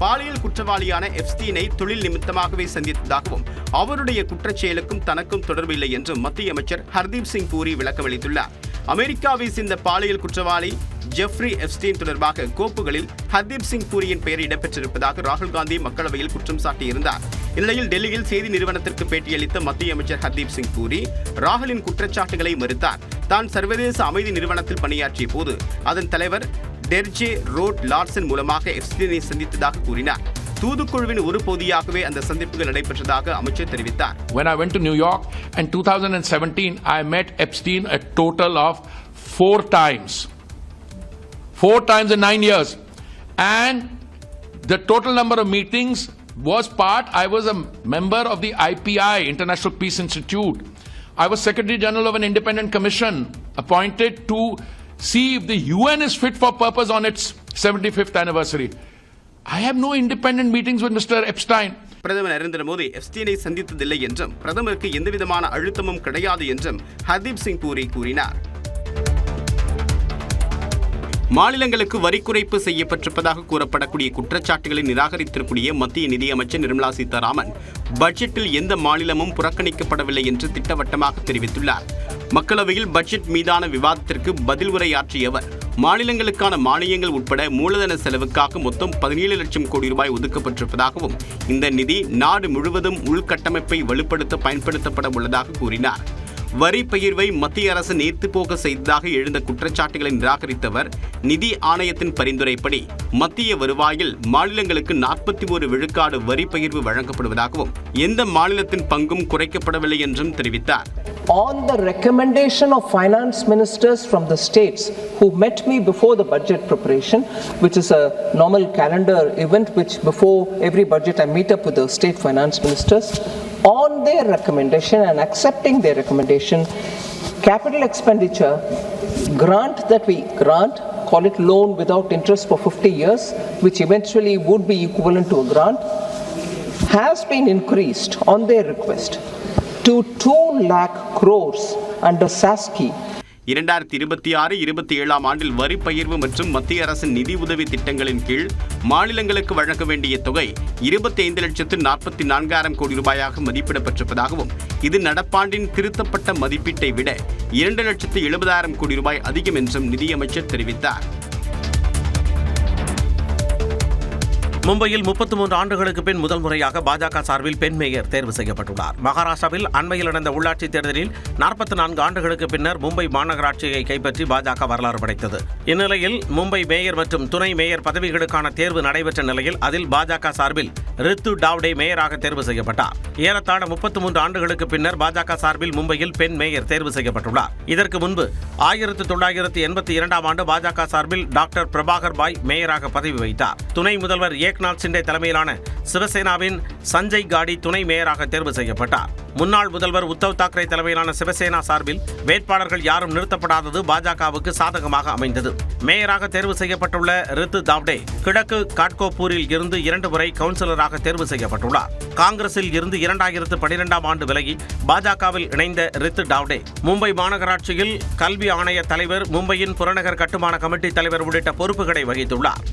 பாலியல் குற்றவாளியான எப்ஸ்டீனை தொழில் நிமித்தமாகவே சந்தித்ததாகவும் அவருடைய குற்றச்செயலுக்கும் தனக்கும் தொடர்பில்லை என்றும் மத்திய அமைச்சர் ஹர்தீப் சிங் பூரி விளக்கமளித்துள்ளார். அமெரிக்காவை சேர்ந்த பாலியல் குற்றவாளி ஜெஃப்ரி எப்ஸ்டீன் தொடர்பாக கோப்புகளில் ஹர்தீப் சிங் பூரியின் பெயர் இடம்பெற்றிருப்பதாக ராகுல் காந்தி மக்களவையில் குற்றம் சாட்டியிருந்தார். இந்நிலையில் டெல்லியில் செய்தி நிறுவனத்திற்கு பேட்டியளித்த மத்திய அமைச்சர் ஹர்தீப் சிங் பூரி ராகுலின் குற்றச்சாட்டுகளை மறுத்தார். தான் சர்வதேச அமைதி நிறுவனத்தில் பணியாற்றிய போது அதன் தலைவர் டெர்ஜே ரோட் லார்சன் மூலமாக எப்ஸ்டீனை சந்தித்ததாக கூறினார். தூதுக்குழுவின் ஒரு பகுதியாகவே அந்த சந்திப்புகள் நடைபெற்றதாக அமைச்சர் தெரிவித்தார். When I went to New York in 2017, I met Epstein a total of 4 times. 4 times in 9 years. And the total number of meetings I was a member of the IPI, International Peace Institute. I was Secretary General of an independent commission appointed to see if the UN is fit for purpose on its 75th anniversary. I have no independent meetings with Mr. Epstein. பிரதமர் நரேந்திர மோடி எப்ஸ்டீனை சந்தித்ததில்லை என்றும் பிரதமருக்கு எந்தவிதமான அழுத்தமும் கிடையாது என்றும் ஹர்தீப் சிங் பூரி கூறினார். மாநிலங்களுக்கு வரி குறைப்பு செய்யப்பட்டிருப்பதாக கூறப்படக்கூடிய குற்றச்சாட்டுகளை நிராகரித்திருக்கூடிய மத்திய நிதியமைச்சர் நிர்மலா சீதாராமன் பட்ஜெட்டில் எந்த மாநிலமும் புறக்கணிக்கப்படவில்லை என்று திட்டவட்டமாக தெரிவித்துள்ளார். மக்களவையில் பட்ஜெட் மீதான விவாதத்திற்கு பதில் உரையாற்றிய அவர் மாநிலங்களுக்கான மானியங்கள் உட்பட மூலதன செலவுக்காக மொத்தம் 17 லட்சம் கோடி ரூபாய் ஒதுக்கப்பட்டிருப்பதாகவும் இந்த நிதி நாடு முழுவதும் உள்கட்டமைப்பை வலுப்படுத்த பயன்படுத்தப்பட உள்ளதாக கூறினார். வரி பகிர்வை மத்திய அரசு நீர்த்து போக செய்ததாக எழுந்த குற்றச்சாட்டுகளை நிராகரித்தவர் நிதி ஆணையத்தின் பரிந்துரைப்படி மத்திய வருவாயில் மாநிலங்களுக்கு 41 விழுக்காடு வரி பகிர்வு வழங்கப்படுவதாகவும் எந்த மாநிலத்தின் பங்கும் குறைக்கப்படவில்லை என்றும் தெரிவித்தார். On the recommendation of finance ministers from the states who met me before the budget preparation, which is a normal calendar event which before every budget I meet up with the state finance ministers, on their recommendation and accepting their recommendation, capital expenditure grant that we grant, call it loan without interest for 50 years, which eventually would be equivalent to a grant, has been increased on their request to 2 lakh crores under SASKI. 2026-27 ஆண்டில் வரி பகிர்வு மற்றும் மத்திய அரசின் நிதி உதவி திட்டங்களின் கீழ் மாநிலங்களுக்கு வழங்க வேண்டிய தொகை 25,44,000 கோடி ரூபாயாக மதிப்பிடப்பட்டிருப்பதாகவும் இது நடப்பாண்டின் திருத்தப்பட்ட மதிப்பீட்டை விட 2,70,000 கோடி ரூபாய் அதிகம் என்றும் நிதியமைச்சர் தெரிவித்தார். மும்பையில் 33 ஆண்டுகளுக்கு பின் முதல் முறையாக பாஜக சார்பில் பெண் மேயர் தேர்வு செய்யப்பட்டுள்ளார். மகாராஷ்டிராவில் அண்மையில் நடந்த உள்ளாட்சித் தேர்தலில் 44 ஆண்டுகளுக்கு பின்னர் மும்பை மாநகராட்சியை கைப்பற்றி பாஜக வரலாறு படைத்தது. இந்நிலையில் மும்பை மேயர் மற்றும் துணை மேயர் பதவிகளுக்கான தேர்வு நடைபெற்ற நிலையில் அதில் பாஜக சார்பில் ரித்து டாவ்டே மேயராக தேர்வு செய்யப்பட்டார். ஏறத்தாழ 33 ஆண்டுகளுக்கு பின்னர் பாஜக சார்பில் மும்பையில் பெண் மேயர் தேர்வு செய்யப்பட்டுள்ளார். இதற்கு முன்பு 1982 ஆண்டு பாஜக சார்பில் டாக்டர் பிரபாகர் பாய் மேயராக பதவி வைத்தார். துணை முதல்வர் ஏக்நாத் சிண்டே தலைமையிலான சிவசேனாவின் சஞ்சய் காடி துணை மேயராக தேர்வு செய்யப்பட்டார். முன்னாள் முதல்வர் உத்தவ் தாக்கரே தலைமையிலான சிவசேனா சார்பில் வேட்பாளர்கள் யாரும் நிறுத்தப்படாதது பாஜகவுக்கு சாதகமாக அமைந்தது. மேயராக தேர்வு செய்யப்பட்டுள்ள ரித்து தாவ்டே கிழக்கு காட்கோப்பூரில் இருந்து 2 முறை கவுன்சிலராக தேர்வு செய்யப்பட்டுள்ளார். காங்கிரஸில் இருந்து 2012 ஆண்டு விலகி பாஜகவில் இணைந்த ரித்து டாவ்டே மும்பை மாநகராட்சியில் கல்வி ஆணைய தலைவர், மும்பையின் புறநகர் கட்டுமான கமிட்டி தலைவர் உள்ளிட்ட பொறுப்புகளை வகித்துள்ளார்.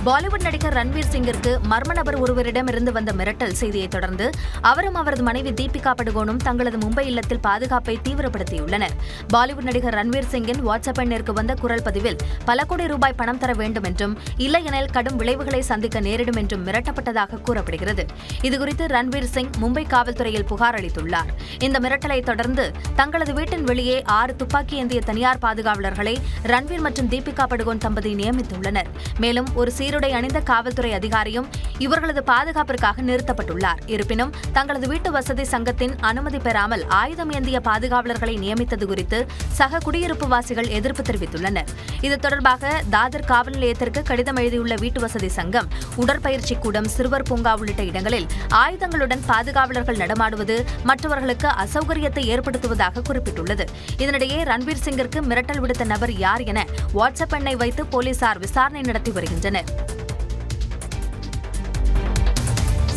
பாலிவுட் நடிகர் ரன்வீர் சிங்கிற்கு மர்ம நபர் ஒருவரிடமிருந்து வந்த மிரட்டல் செய்தியை தொடர்ந்து அவரும் அவரது மனைவி தீபிகா படுகோனும் தங்களது மும்பை இல்லத்தில் பாதுகாப்பை தீவிரப்படுத்தியுள்ளனர். பாலிவுட் நடிகர் ரன்வீர் சிங்கின் வாட்ஸ்அப் எண்ணிற்கு வந்த குரல் பதிவில் பல கோடி ரூபாய் பணம் தர வேண்டும் என்றும் இல்லையெனில் கடும் விளைவுகளை சந்திக்க நேரிடும் என்றும் மிரட்டப்பட்டதாக கூறப்படுகிறது. இதுகுறித்து ரன்வீர் சிங் மும்பை காவல்துறையில் புகார் அளித்துள்ளார். இந்த மிரட்டலை தொடர்ந்து தங்களது வீட்டின் வெளியே 6 துப்பாக்கி ஏந்திய தனியார் பாதுகாவலர்களை ரன்வீர் மற்றும் தீபிகா படுகோன் தம்பதி நியமித்துள்ளனர். மேலும் ஒரு சீருடை அணிந்த காவல்துறை அதிகாரியும் இவர்களது பாதுகாப்பிற்காக நிறுத்தப்பட்டுள்ளார். இருப்பினும் தங்களது வீட்டு வசதி சங்கத்தின் அனுமதி பெறாமல் ஆயுதம் ஏந்திய பாதுகாவலர்களை நியமித்தது குறித்து சக குடியிருப்புவாசிகள் எதிர்ப்பு தெரிவித்துள்ளனர். இது தொடர்பாக தாதர் காவல் நிலையத்திற்கு கடிதம் எழுதியுள்ள வீட்டு வசதி சங்கம் உடற்பயிற்சி கூடம், சிறுவர் பூங்கா உள்ளிட்ட இடங்களில் ஆயுதங்களுடன் பாதுகாவலர்கள் நடமாடுவது மற்றவர்களுக்கு அசௌகரியத்தை ஏற்படுத்துவதாக குறிப்பிட்டுள்ளது. இதனிடையே ரன்வீர் சிங்கிற்கு மிரட்டல் விடுத்த நபர் யார் என வாட்ஸ்அப் எண்ணை வைத்து போலீசார் விசாரணை நடத்தி வருகின்றனர்.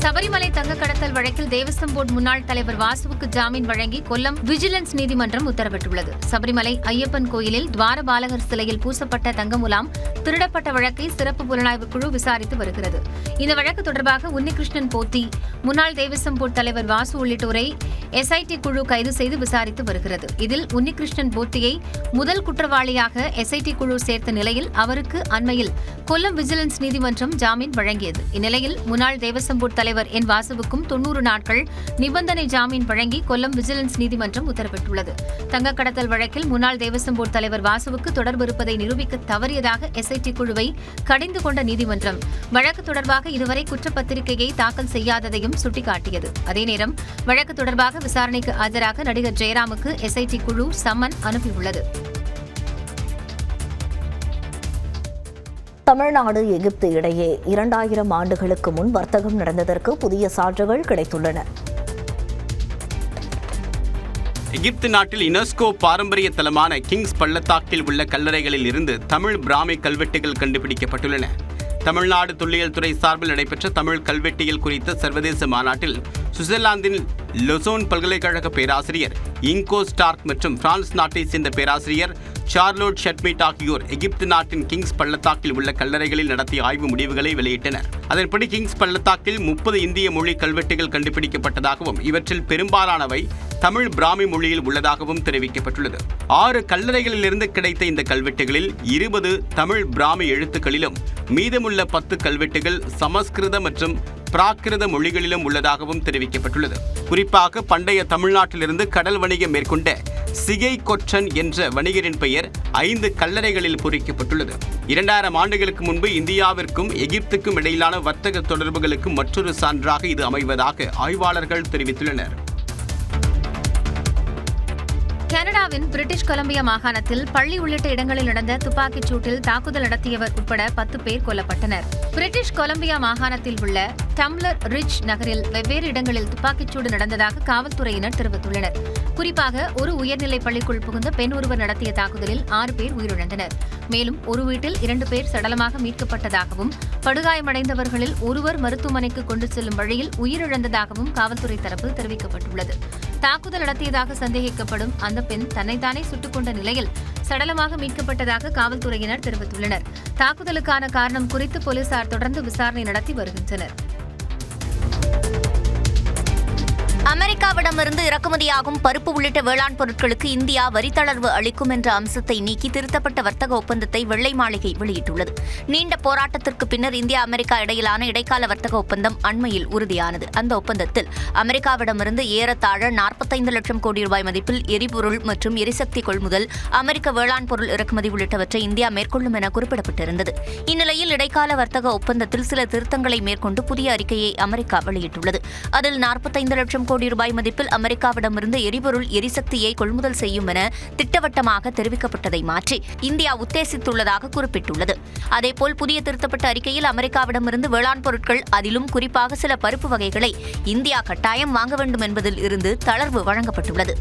சபரிமலை தங்க கடத்தல் வழக்கில் தேவஸ்வம் போர்டு முன்னாள் தலைவர் வாசுவுக்கு ஜாமீன் வழங்கி கொல்லம் விஜிலன்ஸ் நீதிமன்றம் உத்தரவிட்டுள்ளது. சபரிமலை ஐயப்பன் கோயிலில் துவாரபாலகர் சிலையில் பூசப்பட்ட தங்க முலாம் திருடப்பட்ட வழக்கை சிறப்பு புலனாய்வு குழு விசாரித்து வருகிறது. இந்த வழக்கு தொடர்பாக உன்னிகிருஷ்ணன் போத்தி, முன்னாள் தேவஸ்வம் போர்டு தலைவர் வாசு உள்ளிட்டோரை எஸ்ஐடி குழு கைது செய்து விசாரித்து வருகிறது. இதில் உன்னிகிருஷ்ணன் போத்தியை முதல் குற்றவாளியாக எஸ்ஐடி குழு சேர்த்த நிலையில் அவருக்கு அண்மையில் கொல்லம் விஜிலன்ஸ் நீதிமன்றம் ஜாமீன் வழங்கியது. இந்நிலையில் முன்னாள் தேவஸ்வம் போர்டு தலைவர் என் வாசுவுக்கும் 90 நாட்கள் நிபந்தனை ஜாமீன் வழங்கி கொல்லம் விஜிலன்ஸ் நீதிமன்றம் உத்தரவிட்டுள்ளது. தங்க கடத்தல் வழக்கில் முன்னாள் தேவஸ்வம் போர்டு தலைவர் வாசுவுக்கு தொடர்பு இருப்பதை நிரூபிக்க தவறியதாக எஸ்ஐடி குழுவை கடிந்து கொண்ட நீதிமன்றம் வழக்கு தொடர்பாக இதுவரை குற்றப்பத்திரிகையை தாக்கல் செய்யாததையும் சுட்டிக்காட்டியது. அதே நேரம் வழக்கு தொடர்பாக விசாரணைக்கு ஆஜராக நடிகர் ஜெயராமுக்கு எஸ்ஐடி குழு சம்மன் அனுப்பியுள்ளது. தமிழ்நாடு எகிப்து இடையே 2000 ஆண்டுகளுக்கு முன் வர்த்தகம் நடந்ததற்கு புதிய சான்றுகள் கிடைத்துள்ளன. எகிப்து நாட்டில் யுனெஸ்கோ பாரம்பரிய தலமான கிங்ஸ் பள்ளத்தாக்கில் உள்ள கல்லறைகளில் இருந்து தமிழ் பிராமி கல்வெட்டுகள் கண்டுபிடிக்கப்பட்டுள்ளன. தமிழ்நாடு தொல்லியல் துறை சார்பில் நடைபெற்ற தமிழ் கல்வெட்டியல் குறித்த சர்வதேச மாநாட்டில் சுவிட்சர்லாந்தின் லொசோன் பல்கலைக்கழக பேராசிரியர் இங்கோ ஸ்டார்க் மற்றும் பிரான்ஸ் நாட்டை சேர்ந்த பேராசிரியர் சார்லோட் ஷட்மிட் ஆகியோர் எகிப்து நாட்டின் கிங்ஸ் பள்ளத்தாக்கில் உள்ள கல்லறைகளில் நடத்திய ஆய்வு முடிவுகளை வெளியிட்டனர். அதன்படி கிங்ஸ் பள்ளத்தாக்கில் 30 இந்திய மொழி கல்வெட்டுகள் கண்டுபிடிக்கப்பட்டதாகவும் இவற்றில் பெரும்பாலானவை தமிழ் பிராமி மொழியில் உள்ளதாகவும் தெரிவிக்கப்பட்டுள்ளது. 6 கல்லறைகளிலிருந்து கிடைத்த இந்த கல்வெட்டுகளில் 20 தமிழ் பிராமி எழுத்துக்களிலும் மீதமுள்ள 10 கல்வெட்டுகள் சமஸ்கிருத மற்றும் பிராகிருத மொழிகளிலும் உள்ளதாகவும் தெரிவிக்கப்பட்டுள்ளது. குறிப்பாக பண்டைய தமிழ்நாட்டிலிருந்து கடல் வணிகம் மேற்கொண்ட சிகை கொற்றன் என்ற வணிகரின் பெயர் 5 கல்லறைகளில் பொறிக்கப்பட்டுள்ளது. 2000 ஆண்டுகளுக்கு முன்பு இந்தியாவிற்கும் எகிப்துக்கும் இடையிலான வர்த்தக தொடர்புகளுக்கு மற்றொரு சான்றாக இது அமைவதாக ஆய்வாளர்கள் தெரிவித்துள்ளனர். கனடாவின் பிரிட்டிஷ் கொலம்பியா மாகாணத்தில் பள்ளி உள்ளிட்ட இடங்களில் நடந்த துப்பாக்கிச் சூட்டில் தாக்குதல் நடத்தியவர் உட்பட 10 பேர் கொல்லப்பட்டனர். பிரிட்டிஷ் கொலம்பியா மாகாணத்தில் உள்ள டம்ளர் ரிச் நகரில் வெவ்வேறு இடங்களில் துப்பாக்கிச்சூடு நடந்ததாக காவல்துறையினர் தெரிவித்துள்ளனர். குறிப்பாக ஒரு உயர்நிலைப் பள்ளிக்குள் புகுந்த பெண் ஒருவர் நடத்திய தாக்குதலில் 6 பேர் உயிரிழந்தனர். மேலும் ஒரு வீட்டில் 2 பேர் சடலமாக மீட்கப்பட்டதாகவும் படுகாயமடைந்தவர்களில் ஒருவர் மருத்துவமனைக்கு கொண்டு செல்லும் வழியில் உயிரிழந்ததாகவும் காவல்துறை தரப்பில் தெரிவிக்கப்பட்டுள்ளது. தாக்குதல் நடத்தியதாக சந்தேகிக்கப்படும் அந்த பெண் தன்னைத்தானே சுட்டுக் கொண்ட நிலையில் சடலமாக மீட்கப்பட்டதாக காவல்துறையினர் தெரிவித்துள்ளனர். தாக்குதலுக்கான காரணம் குறித்து போலீசார் தொடர்ந்து விசாரணை நடத்தி வருகின்றனர். அமெரிக்காவிடமிருந்து இறக்குமதியாகும் பருப்பு உள்ளிட்ட வேளாண் பொருட்களுக்கு இந்தியா வரித்தளர்வு அளிக்கும் என்ற அம்சத்தை நீக்கி திருத்தப்பட்ட வர்த்தக ஒப்பந்தத்தை வெள்ளை மாளிகை வெளியிட்டுள்ளது. நீண்ட போராட்டத்திற்கு பின்னர் இந்தியா அமெரிக்கா இடையிலான இடைக்கால வர்த்தக ஒப்பந்தம் அண்மையில் உறுதியானது. அந்த ஒப்பந்தத்தில் அமெரிக்காவிடமிருந்து ஏறத்தாழ 45 லட்சம் கோடி ரூபாய் மதிப்பில் எரிபொருள் மற்றும் எரிசக்தி கொள்முதல், அமெரிக்க வேளாண் பொருள் இறக்குமதி உள்ளிட்டவற்றை இந்தியா மேற்கொள்ளும் என குறிப்பிடப்பட்டிருந்தது. இந்நிலையில் இடைக்கால வர்த்தக ஒப்பந்தத்தில் சில திருத்தங்களை மேற்கொண்டு புதிய அறிக்கையை அமெரிக்கா வெளியிட்டுள்ளது. அதில் 45 லட்சம் கோடி ரூபாய் மதிப்பில் அமெரிக்காவிடமிருந்து எரிபொருள், எரிசக்தியை கொள்முதல் செய்யும் என திட்டவட்டமாக தெரிவிக்கப்பட்டதை மாற்றி இந்தியா உத்தேசித்துள்ளதாக குறிப்பிட்டுள்ளது. அதேபோல் புதிய திருத்தப்பட்ட அறிக்கையில் அமெரிக்காவிடமிருந்து வேளாண் பொருட்கள், அதிலும் குறிப்பாக சில பருப்பு வகைகளை இந்தியா கட்டாயம் வாங்க வேண்டும் என்பதில் இருந்து தளர்வு வழங்கப்பட்டுள்ளது.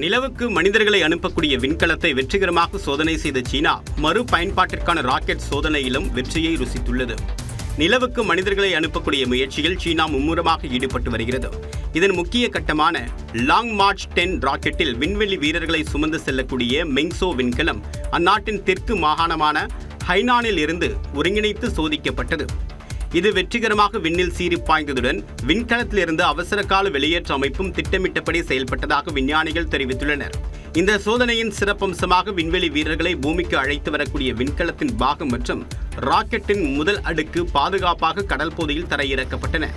நிலவுக்கு மனிதர்களை அனுப்பக்கூடிய விண்கலத்தை வெற்றிகரமாக சோதனை செய்த சீனா மறு பயன்பாட்டிற்கான ராக்கெட் சோதனையிலும் வெற்றியை ருசித்துள்ளது. நிலவுக்கு மனிதர்களை அனுப்பக்கூடிய முயற்சியில் சீனா மும்முரமாக ஈடுபட்டு வருகிறது. இதன் முக்கிய கட்டமான லாங் மார்ச் 10 ராக்கெட்டில் விண்வெளி வீரர்களை சுமந்து செல்லக்கூடிய மெங்சோ விண்கலம் அந்நாட்டின் தெற்கு மாகாணமான ஹைனானில் இருந்து ஒருங்கிணைத்து சோதிக்கப்பட்டது. இது வெற்றிகரமாக விண்ணில் சீறி பாய்ந்ததுடன் விண்கலத்திலிருந்து அவசர கால வெளியேற்ற அமைப்பும் திட்டமிட்டபடி செயல்பட்டதாக விஞ்ஞானிகள் தெரிவித்துள்ளனர். இந்த சோதனையின் சிறப்பம்சமாக விண்வெளி வீரர்களை பூமிக்கு அழைத்து வரக்கூடிய விண்கலத்தின் பாகம் மற்றும் ராக்கெட்டின் முதல் அடுக்கு பாதுகாப்பாக கடல் பகுதியில் தரையிறக்கப்பட்டன.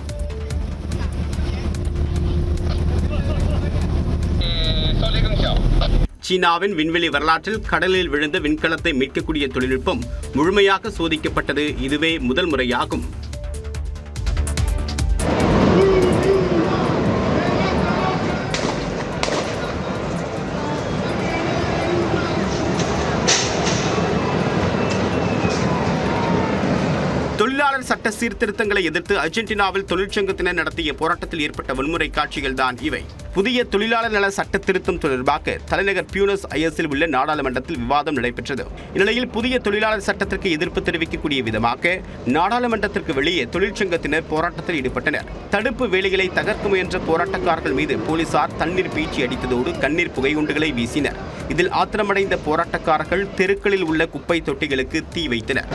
சீனாவின் விண்வெளி வரலாற்றில் கடலில் விழுந்த விண்கலத்தை மீட்கக்கூடிய தொழில்நுட்பம் முழுமையாக சோதிக்கப்பட்டது இதுவே முதல் முறையாகும். தொழிலாளர் சட்ட சீர்திருத்தங்களை எதிர்த்து அர்ஜென்டினாவில் தொழிற்சங்கத்தினர் நடத்திய போராட்டத்தில் ஏற்பட்ட வன்முறை காட்சிகள் தான் இவை. புதிய தொழிலாளர் நல சட்ட திருத்தம் தொடர்பாக தலைநகர் பியூனஸ் ஐஎஸில் உள்ள நாடாளுமன்றத்தில் விவாதம் நடைபெற்றது. இந்நிலையில் புதிய தொழிலாளர் சட்டத்திற்கு எதிர்ப்பு தெரிவிக்கக்கூடிய விதமாக நாடாளுமன்றத்திற்கு வெளியே தொழிற்சங்கத்தினர் போராட்டத்தில் ஈடுபட்டனர். தடுப்பு வேலைகளை தகர்க்க முயன்ற போராட்டக்காரர்கள் மீது போலீசார் தண்ணீர் பீச்சி அடித்ததோடு கண்ணீர் புகைகுண்டுகளை வீசினர். இதில் ஆத்திரமடைந்த போராட்டக்காரர்கள் தெருக்களில் உள்ள குப்பை தொட்டிகளுக்கு தீ வைத்தனர்.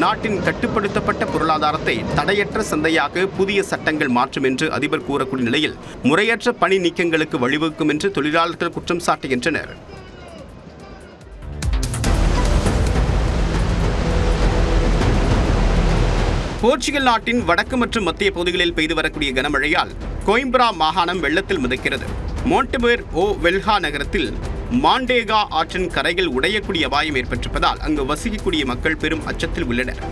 நாட்டின் கட்டுப்படுத்தப்பட்ட பொருளாதாரத்தை தடையற்ற சந்தையாக புதிய சட்டங்கள் மாற்றும் என்று அதிபர் கூறக்கூடிய நிலையில் முறையற்ற பணி நீக்கங்களுக்கு வழிவகுக்கும் என்று தொழிலாளர்கள் குற்றம் சாட்டுகின்றனர். போர்ச்சுகல் நாட்டின் வடக்கு மற்றும் மத்திய பகுதிகளில் பெய்து வரக்கூடிய கனமழையால் கோயிம்பரா மாகாணம் வெள்ளத்தில் மிதக்கிறது. மோண்டபேர் ஓ வெல்ஹா நகரத்தில் மாண்டேகா ஆற்றின் கரைகள் உடையக்கூடிய அபாயம் ஏற்பட்டிருப்பதால் அங்கு வசிக்கக்கூடிய மக்கள் பெரும் அச்சத்தில் உள்ளனர்.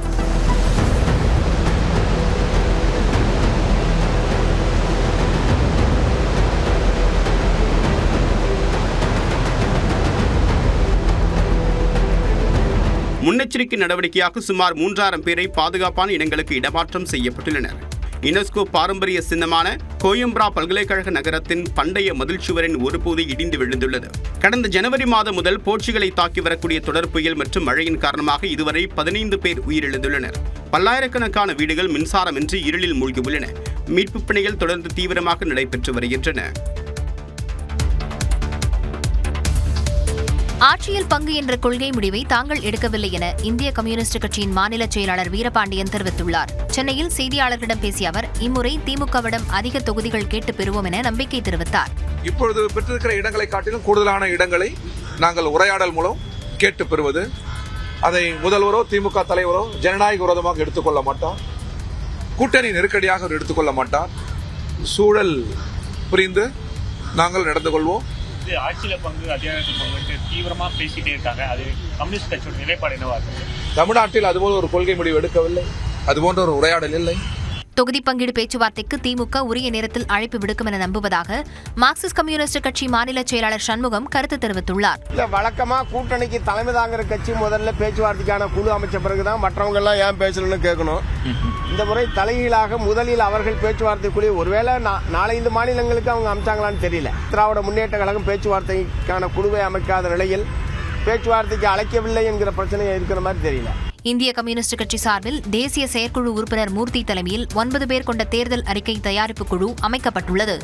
முன்னெச்சரிக்கை நடவடிக்கையாக சுமார் 3000 பேரை பாதுகாப்பான இடங்களுக்கு இடமாற்றம் செய்யப்பட்டுள்ளனர். யுனெஸ்கோ பாரம்பரிய சின்னமான கோயம்பரா பல்கலைக்கழக நகரத்தின் பண்டைய மதில் சுவரின் ஒரு பகுதி இடிந்து விழுந்துள்ளது. கடந்த ஜனவரி மாதம் முதல் போர்ச்சுகலை தாக்கி வரக்கூடிய தொடர் புயல் மற்றும் மழையின் காரணமாக இதுவரை 15 பேர் உயிரிழந்துள்ளனர். பல்லாயிரக்கணக்கான வீடுகள் மின்சாரமின்றி இருளில் மூழ்கியுள்ளன. மீட்புப் பணிகள் தொடர்ந்து தீவிரமாக நடைபெற்று வருகின்றன. ஆட்சியில் பங்கு என்ற கொள்கை முடிவை தாங்கள் எடுக்கவில்லை என இந்திய கம்யூனிஸ்ட் கட்சியின் மாநில செயலாளர் வீரபாண்டியன் தெரிவித்துள்ளார். சென்னையில் செய்தியாளர்களிடம் பேசிய அவர் இம்முறை திமுகவிடம் அதிக தொகுதிகள் கேட்டு பெறுவோம் என நம்பிக்கை தெரிவித்தார். இப்பொழுது பெற்றிருக்கிற இடங்களை காட்டிலும் கூடுதலான இடங்களை நாங்கள் உரையாடல் மூலம் கேட்டு பெறுவது, அதை முதல்வரோ திமுக தலைவரோ ஜனநாயக விரோதமாக எடுத்துக்கொள்ள மாட்டார், கூட்டணி நெருக்கடியாக எடுத்துக்கொள்ள மாட்டார். சூழல் புரிந்து நாங்கள் நடந்து கொள்வோம். ஆட்சியில பங்கு அதிகாரத்தில் பங்கு தீவிரமா பேசிட்டே இருக்காங்க. அது கம்யூனிஸ்ட் கட்சியோட நிலைப்பாடு என்னவா இருக்கு? தமிழ்நாட்டில் அதுபோல ஒரு கொள்கை முடிவு எடுக்கவில்லை, அதுபோன்ற ஒரு உரையாடல் இல்லை. தொகுதி பங்கீடு பேச்சுவார்த்தைக்கு திமுக உரிய நேரத்தில் அழைப்பு விடுக்கும் என நம்புவதாக மார்க்சிஸ்ட் கம்யூனிஸ்ட் கட்சி மாநில செயலாளர் சண்முகம் கருத்து தெரிவித்துள்ளார். வழக்கமா கூட்டணிக்கு தலைமை தாங்கிற கட்சி முதல்ல பேச்சுவார்த்தைக்கான குழு அமைச்ச பிறகுதான் மற்றவங்க எல்லாம் ஏன் பேசலன்னு கேட்கணும். இந்த முறை தலைகீழாக முதலில் அவர்கள் பேச்சுவார்த்தை குழு, ஒருவேளை 4-5 மாநிலங்களுக்கு அவங்க அமைச்சாங்களான்னு தெரியல. திராவிட முன்னேற்ற கழகம் பேச்சுவார்த்தைக்கான குழுவை அமைக்காத நிலையில் பேச்சுவார்த்தைக்கு அழைக்கவில்லை என்கிற பிரச்சனை இருக்கிற மாதிரி தெரியல. இந்திய கம்யூனிஸ்ட் கட்சி சார்பில் தேசிய செயற்குழு உறுப்பினர் மூர்த்தி தலைமையில் 9 பேர் கொண்ட தேர்தல் அறிக்கை தயாரிப்பு குழு அமைக்கப்பட்டுள்ளது.